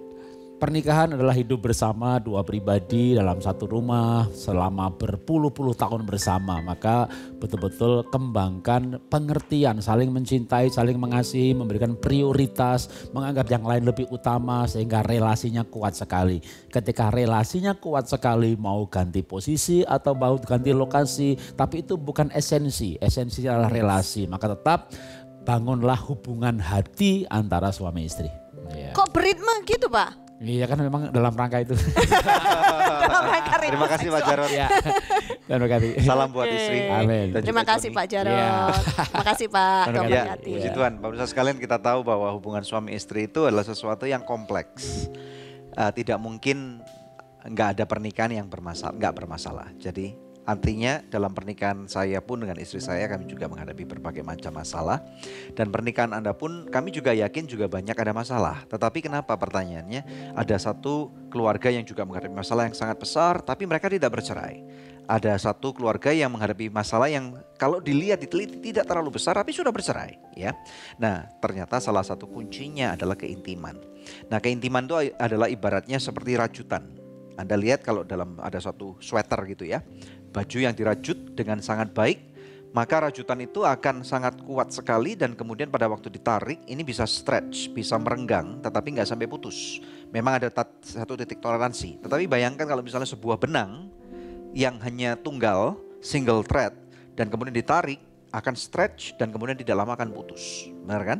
Pernikahan adalah hidup bersama dua pribadi dalam satu rumah selama berpuluh-puluh tahun bersama. Maka betul-betul kembangkan pengertian, saling mencintai, saling mengasihi, memberikan prioritas, menganggap yang lain lebih utama sehingga relasinya kuat sekali. Ketika relasinya kuat sekali, mau ganti posisi atau mau ganti lokasi, tapi itu bukan esensi. Esensi adalah relasi. Maka tetap bangunlah hubungan hati antara suami istri. Ya. Kok beritme gitu Pak? Iya kan memang dalam rangka itu. Dalam rangka ritme Terima kasih Pak seksual. Jarod. Ya. Terima kasih. Salam buat Oke. istri. Amin. Dan Terima juga kasih Joni. Pak Jarod. Iya. Terima kasih Pak. Terima Tuhan kasih. Ya, berkati. puji Tuhan. Pemirsa sekalian, kita tahu bahwa hubungan suami istri itu adalah sesuatu yang kompleks. Tidak mungkin nggak ada pernikahan yang nggak bermasalah. Jadi artinya dalam pernikahan saya pun dengan istri saya kami juga menghadapi berbagai macam masalah. Dan pernikahan Anda pun kami juga yakin juga banyak ada masalah. Tetapi kenapa pertanyaannya ada satu keluarga yang juga menghadapi masalah yang sangat besar tapi mereka tidak bercerai. Ada satu keluarga yang menghadapi masalah yang kalau dilihat diteliti tidak terlalu besar tapi sudah bercerai, ya. Nah, ternyata salah satu kuncinya adalah keintiman. Nah, keintiman itu adalah ibaratnya seperti rajutan. Anda lihat kalau dalam ada suatu sweater gitu ya, baju yang dirajut dengan sangat baik, maka rajutan itu akan sangat kuat sekali dan kemudian pada waktu ditarik ini bisa stretch, bisa merenggang tetapi nggak sampai putus. Memang ada satu titik toleransi. Tetapi bayangkan kalau misalnya sebuah benang yang hanya tunggal, single thread dan kemudian ditarik akan stretch dan kemudian tidak lama akan putus. Benar kan?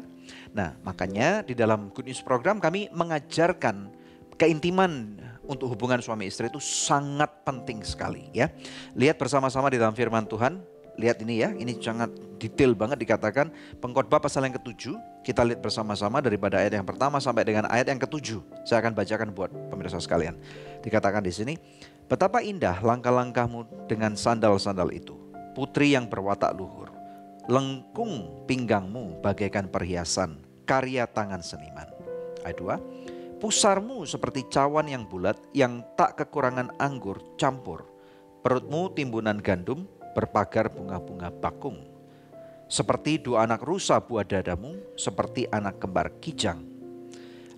Nah, makanya di dalam Good News Program kami mengajarkan keintiman untuk hubungan suami istri itu sangat penting sekali, ya. Lihat bersama-sama di dalam firman Tuhan. Lihat ini ya, ini sangat detail banget dikatakan Pengkhotbah pasal yang ke-7. Kita lihat bersama-sama daripada ayat yang pertama sampai dengan ayat yang ke-7. Saya akan bacakan buat pemirsa sekalian. Dikatakan di sini, betapa indah langkah-langkahmu dengan sandal-sandal itu, putri yang berwatak luhur. Lengkung pinggangmu bagaikan perhiasan karya tangan seniman. Ayat 2. Pusarmu seperti cawan yang bulat yang tak kekurangan anggur campur. Perutmu timbunan gandum berpagar bunga-bunga bakung. Seperti dua anak rusa buah dadamu, seperti anak kembar kijang.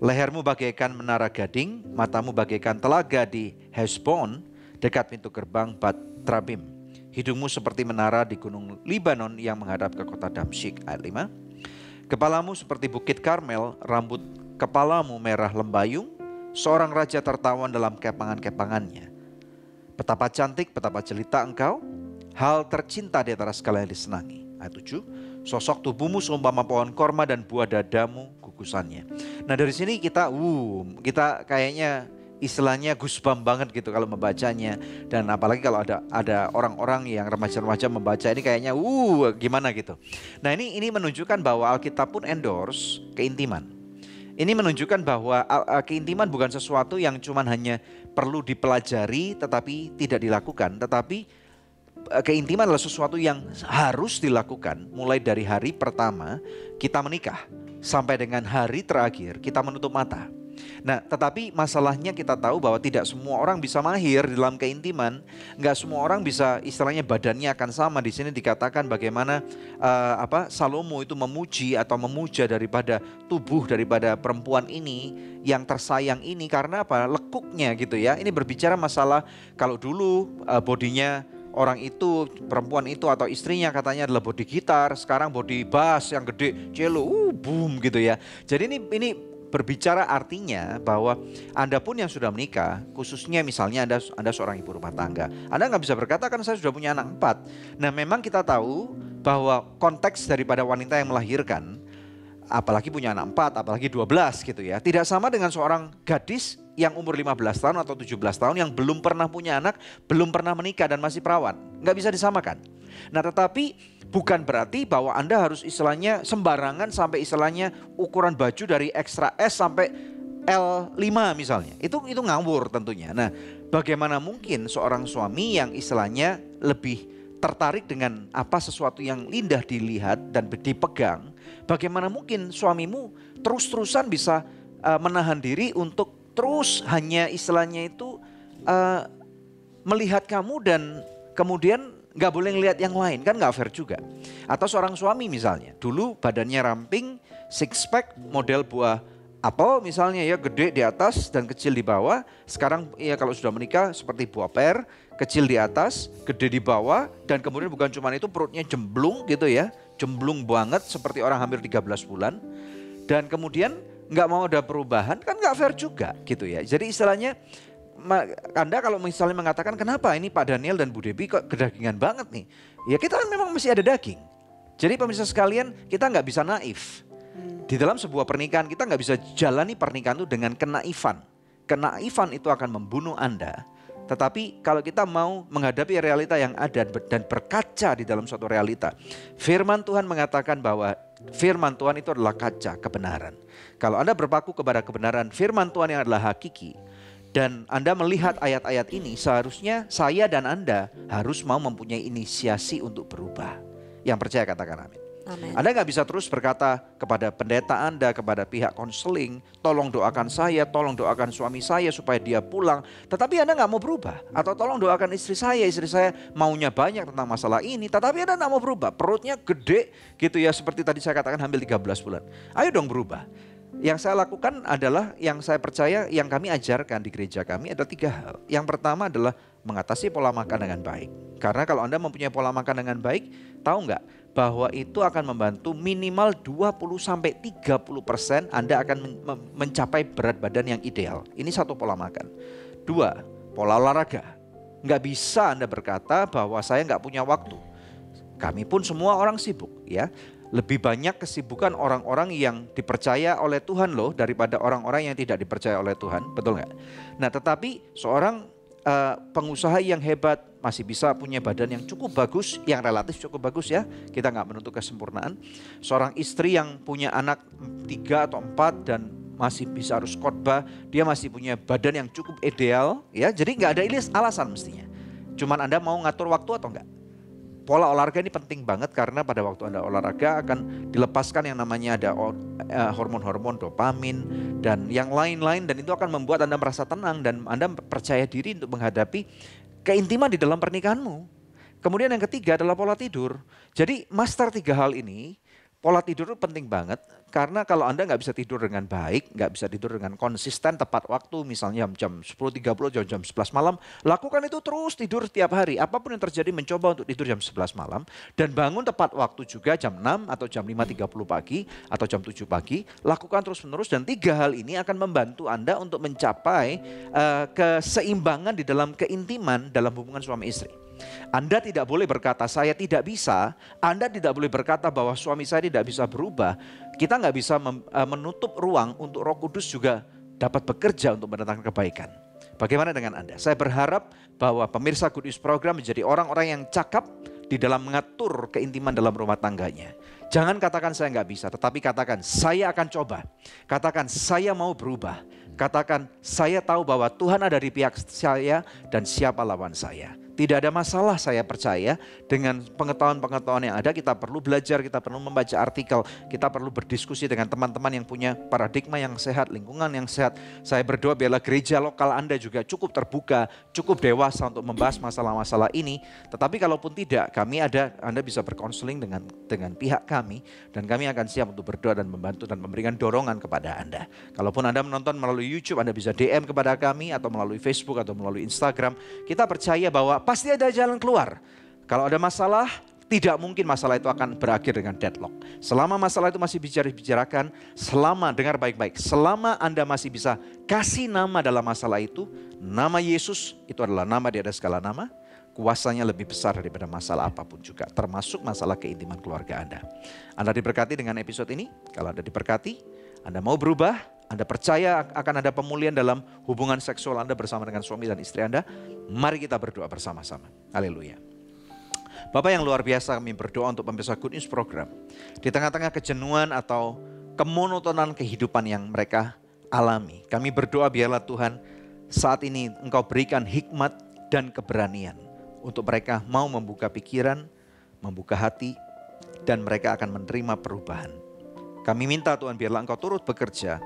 Lehermu bagaikan menara gading, matamu bagaikan telaga di Hesbon, dekat pintu gerbang Bat Trabim. Hidungmu seperti menara di gunung Libanon yang menghadap ke kota Damsyik. Ayat 5. Kepalamu seperti bukit Karmel, rambut kepalamu merah lembayung, seorang raja tertawan dalam kepangan-kepangannya. Betapa cantik, betapa jelita engkau, hal tercinta di antara segala yang disenangi. Ayat 7, sosok tubuhmu seumpama pohon korma dan buah dadamu gugusannya. Nah dari sini kita kayaknya istilahnya goosebump banget gitu kalau membacanya. Dan apalagi kalau ada orang-orang yang remaja-remaja membaca ini kayaknya gimana gitu. Nah ini menunjukkan bahwa Alkitab pun endorse keintiman. Ini menunjukkan bahwa keintiman bukan sesuatu yang cuman hanya perlu dipelajari tetapi tidak dilakukan. Tetapi keintiman adalah sesuatu yang harus dilakukan mulai dari hari pertama kita menikah sampai dengan hari terakhir kita menutup mata. Nah, tetapi masalahnya kita tahu bahwa tidak semua orang bisa mahir di dalam keintiman. Enggak semua orang bisa, istilahnya badannya akan sama. Di sini dikatakan bagaimana Salomo itu memuji atau memuja daripada tubuh daripada perempuan ini yang tersayang ini karena apa? Lekuknya gitu ya. Ini berbicara masalah kalau dulu bodinya orang itu, perempuan itu atau istrinya katanya adalah body gitar, sekarang body bass yang gede, cello, boom gitu ya. Jadi ini berbicara artinya bahwa Anda pun yang sudah menikah, khususnya misalnya Anda seorang ibu rumah tangga, Anda nggak bisa berkata kan saya sudah punya anak 4. Nah memang kita tahu bahwa konteks daripada wanita yang melahirkan, apalagi punya anak 4, apalagi 12 gitu ya, tidak sama dengan seorang gadis yang umur 15 tahun atau 17 tahun yang belum pernah punya anak, belum pernah menikah dan masih perawan. Nggak bisa disamakan. Nah tetapi bukan berarti bahwa Anda harus istilahnya sembarangan sampai istilahnya ukuran baju dari extra S sampai L5 misalnya. Itu ngawur tentunya. Nah bagaimana mungkin seorang suami yang istilahnya lebih tertarik dengan sesuatu yang indah dilihat dan dipegang. Bagaimana mungkin suamimu terus-terusan bisa menahan diri untuk terus hanya istilahnya itu melihat kamu dan kemudian nggak boleh ngelihat yang lain, kan nggak fair juga. Atau seorang suami misalnya, dulu badannya ramping, six pack, model buah apel misalnya ya, gede di atas dan kecil di bawah. Sekarang ya kalau sudah menikah seperti buah per, kecil di atas, gede di bawah, dan kemudian bukan cuma itu perutnya jemblung gitu ya, jemblung banget seperti orang hampir 13 bulan. Dan kemudian nggak mau ada perubahan, kan nggak fair juga gitu ya. Jadi istilahnya Anda kalau misalnya mengatakan kenapa ini Pak Daniel dan Bu Debbie kok kedagingan banget nih. Ya kita kan memang masih ada daging. Jadi pemirsa sekalian, kita nggak bisa naif. Di dalam sebuah pernikahan kita nggak bisa jalani pernikahan itu dengan kenaifan. Kenaifan itu akan membunuh Anda. Tetapi kalau kita mau menghadapi realita yang ada dan berkaca di dalam suatu realita. Firman Tuhan mengatakan bahwa firman Tuhan itu adalah kaca kebenaran. Kalau Anda berpaku kepada kebenaran firman Tuhan yang adalah hakiki. Dan Anda melihat ayat-ayat ini, seharusnya saya dan Anda harus mau mempunyai inisiasi untuk berubah. Yang percaya katakan amin. Amin. Anda nggak bisa terus berkata kepada pendeta Anda, kepada pihak konseling, tolong doakan saya, tolong doakan suami saya supaya dia pulang. Tetapi Anda nggak mau berubah. Atau tolong doakan istri saya maunya banyak tentang masalah ini. Tetapi Anda nggak mau berubah, perutnya gede gitu ya, seperti tadi saya katakan hampir 13 bulan. Ayo dong berubah. Yang saya lakukan adalah, yang saya percaya, yang kami ajarkan di gereja kami ada 3 hal. Yang pertama adalah mengatasi pola makan dengan baik. Karena kalau Anda mempunyai pola makan dengan baik, tahu nggak bahwa itu akan membantu minimal 20-30% Anda akan mencapai berat badan yang ideal. Ini satu pola makan. 2, pola olahraga. Nggak bisa Anda berkata bahwa saya nggak punya waktu. Kami pun semua orang sibuk ya. Lebih banyak kesibukan orang-orang yang dipercaya oleh Tuhan loh daripada orang-orang yang tidak dipercaya oleh Tuhan, betul nggak? Nah tetapi seorang pengusaha yang hebat masih bisa punya badan yang cukup bagus, yang relatif cukup bagus ya, kita nggak menuntut kesempurnaan. Seorang istri yang punya anak 3 atau 4 dan masih bisa harus khotbah, dia masih punya badan yang cukup ideal ya, jadi nggak ada alasan mestinya. Cuman Anda mau ngatur waktu atau enggak? Pola olahraga ini penting banget karena pada waktu Anda olahraga akan dilepaskan yang namanya ada hormon-hormon dopamin dan yang lain-lain, dan itu akan membuat Anda merasa tenang dan Anda percaya diri untuk menghadapi keintiman di dalam pernikahanmu. Kemudian yang ketiga adalah pola tidur. Jadi master 3 hal ini, pola tidur itu penting banget karena kalau Anda nggak bisa tidur dengan baik, nggak bisa tidur dengan konsisten tepat waktu, misalnya jam 10.30, jam 11 malam, lakukan itu terus, tidur setiap hari. Apapun yang terjadi mencoba untuk tidur jam 11 malam dan bangun tepat waktu juga jam 6 atau jam 5.30 pagi atau jam 7 pagi, lakukan terus menerus dan 3 hal ini akan membantu Anda untuk mencapai keseimbangan di dalam keintiman dalam hubungan suami istri. Anda tidak boleh berkata saya tidak bisa, Anda tidak boleh berkata bahwa suami saya tidak bisa berubah. Kita nggak bisa menutup ruang untuk Roh Kudus juga dapat bekerja untuk mendatangkan kebaikan. Bagaimana dengan Anda? Saya berharap bahwa pemirsa Good News Program menjadi orang-orang yang cakap di dalam mengatur keintiman dalam rumah tangganya. Jangan katakan saya nggak bisa, tetapi katakan saya akan coba. Katakan saya mau berubah. Katakan saya tahu bahwa Tuhan ada di pihak saya dan siapa lawan saya. Tidak ada masalah, saya percaya dengan pengetahuan-pengetahuan yang ada kita perlu belajar, kita perlu membaca artikel, kita perlu berdiskusi dengan teman-teman yang punya paradigma yang sehat, lingkungan yang sehat. Saya berdoa biarlah gereja lokal Anda juga cukup terbuka, cukup dewasa untuk membahas masalah-masalah ini. Tetapi kalaupun tidak, Anda bisa berkonseling dengan pihak kami dan kami akan siap untuk berdoa dan membantu dan memberikan dorongan kepada Anda. Kalaupun Anda menonton melalui YouTube, Anda bisa DM kepada kami atau melalui Facebook atau melalui Instagram. Kita percaya bahwa pasti ada jalan keluar. Kalau ada masalah, tidak mungkin masalah itu akan berakhir dengan deadlock. Selama masalah itu masih dibicarakan, selama dengar baik-baik, selama Anda masih bisa kasih nama dalam masalah itu, nama Yesus itu adalah nama di atas segala nama, kuasanya lebih besar daripada masalah apapun juga, termasuk masalah keintiman keluarga Anda. Anda diberkati dengan episode ini. Kalau Anda diberkati, Anda mau berubah, Anda percaya akan ada pemulihan dalam hubungan seksual Anda bersama dengan suami dan istri Anda, mari kita berdoa bersama-sama. Haleluya. Bapak yang luar biasa, kami berdoa untuk pemirsa Good News Program. Di tengah-tengah kejenuhan atau kemonotonan kehidupan yang mereka alami, kami berdoa biarlah Tuhan saat ini Engkau berikan hikmat dan keberanian untuk mereka mau membuka pikiran, membuka hati, dan mereka akan menerima perubahan. Kami minta Tuhan biarlah Engkau turut bekerja,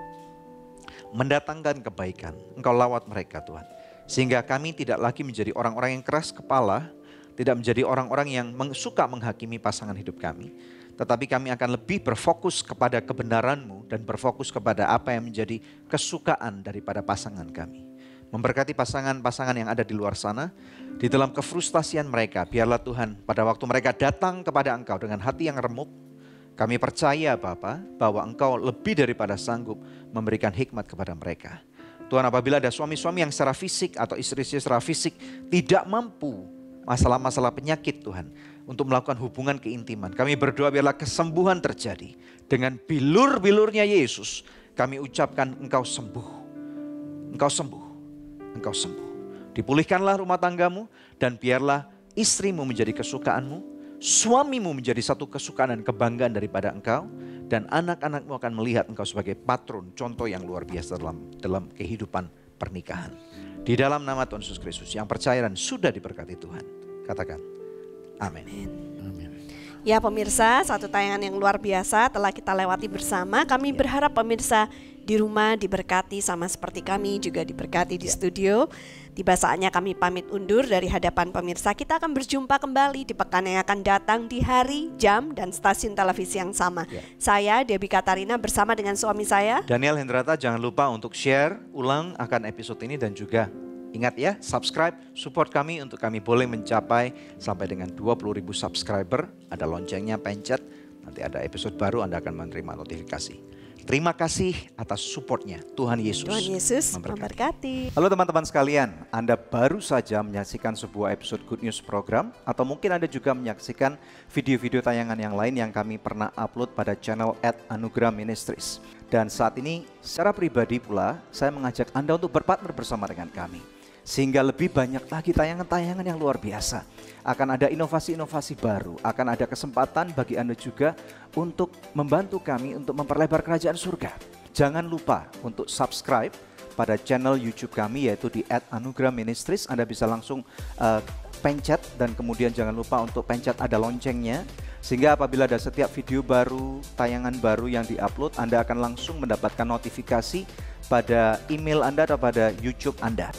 mendatangkan kebaikan. Engkau lawat mereka Tuhan. Sehingga kami tidak lagi menjadi orang-orang yang keras kepala, tidak menjadi orang-orang yang suka menghakimi pasangan hidup kami. Tetapi kami akan lebih berfokus kepada kebenaran-Mu dan berfokus kepada apa yang menjadi kesukaan daripada pasangan kami. Memberkati pasangan-pasangan yang ada di luar sana, di dalam kefrustasian mereka, biarlah Tuhan pada waktu mereka datang kepada Engkau dengan hati yang remuk, kami percaya Bapa bahwa Engkau lebih daripada sanggup memberikan hikmat kepada mereka. Tuhan, apabila ada suami-suami yang secara fisik atau istri-istri secara fisik tidak mampu masalah-masalah penyakit Tuhan, untuk melakukan hubungan keintiman. Kami berdoa biarlah kesembuhan terjadi. Dengan bilur-bilurnya Yesus, kami ucapkan Engkau sembuh. Engkau sembuh. Engkau sembuh. Dipulihkanlah rumah tanggamu dan biarlah istrimu menjadi kesukaanmu, suamimu menjadi satu kesukaan dan kebanggaan daripada engkau, dan anak-anakmu akan melihat engkau sebagai patron, contoh yang luar biasa dalam kehidupan pernikahan. Di dalam nama Tuhan Yesus Kristus yang percaya dan sudah diberkati Tuhan, katakan amin. Ya pemirsa, satu tayangan yang luar biasa telah kita lewati bersama. Kami berharap pemirsa di rumah diberkati sama seperti kami juga diberkati di studio. Tiba saatnya kami pamit undur dari hadapan pemirsa. Kita akan berjumpa kembali di pekan yang akan datang di hari, jam, dan stasiun televisi yang sama. Saya Debbie Katarina bersama dengan suami saya Daniel Hendrata. Jangan lupa untuk share ulang akan episode ini dan juga ingat ya, subscribe, support kami untuk kami boleh mencapai sampai dengan 20.000 subscriber. Ada loncengnya, pencet, nanti ada episode baru Anda akan menerima notifikasi. Terima kasih atas supportnya. Tuhan Yesus memberkati. Halo teman-teman sekalian, Anda baru saja menyaksikan sebuah episode Good News program, atau mungkin Anda juga menyaksikan video-video tayangan yang lain yang kami pernah upload pada channel @Anugerah Ministries. Dan saat ini secara pribadi pula saya mengajak Anda untuk berpartner bersama dengan kami, sehingga lebih banyak lagi tayangan-tayangan yang luar biasa. Akan ada inovasi-inovasi baru, akan ada kesempatan bagi Anda juga untuk membantu kami untuk memperlebar kerajaan surga. Jangan lupa untuk subscribe pada channel YouTube kami yaitu di @Anugerah Ministries. Anda bisa langsung pencet dan kemudian jangan lupa untuk pencet ada loncengnya, sehingga apabila ada setiap video baru, tayangan baru yang diupload, Anda akan langsung mendapatkan notifikasi pada email Anda atau pada YouTube Anda.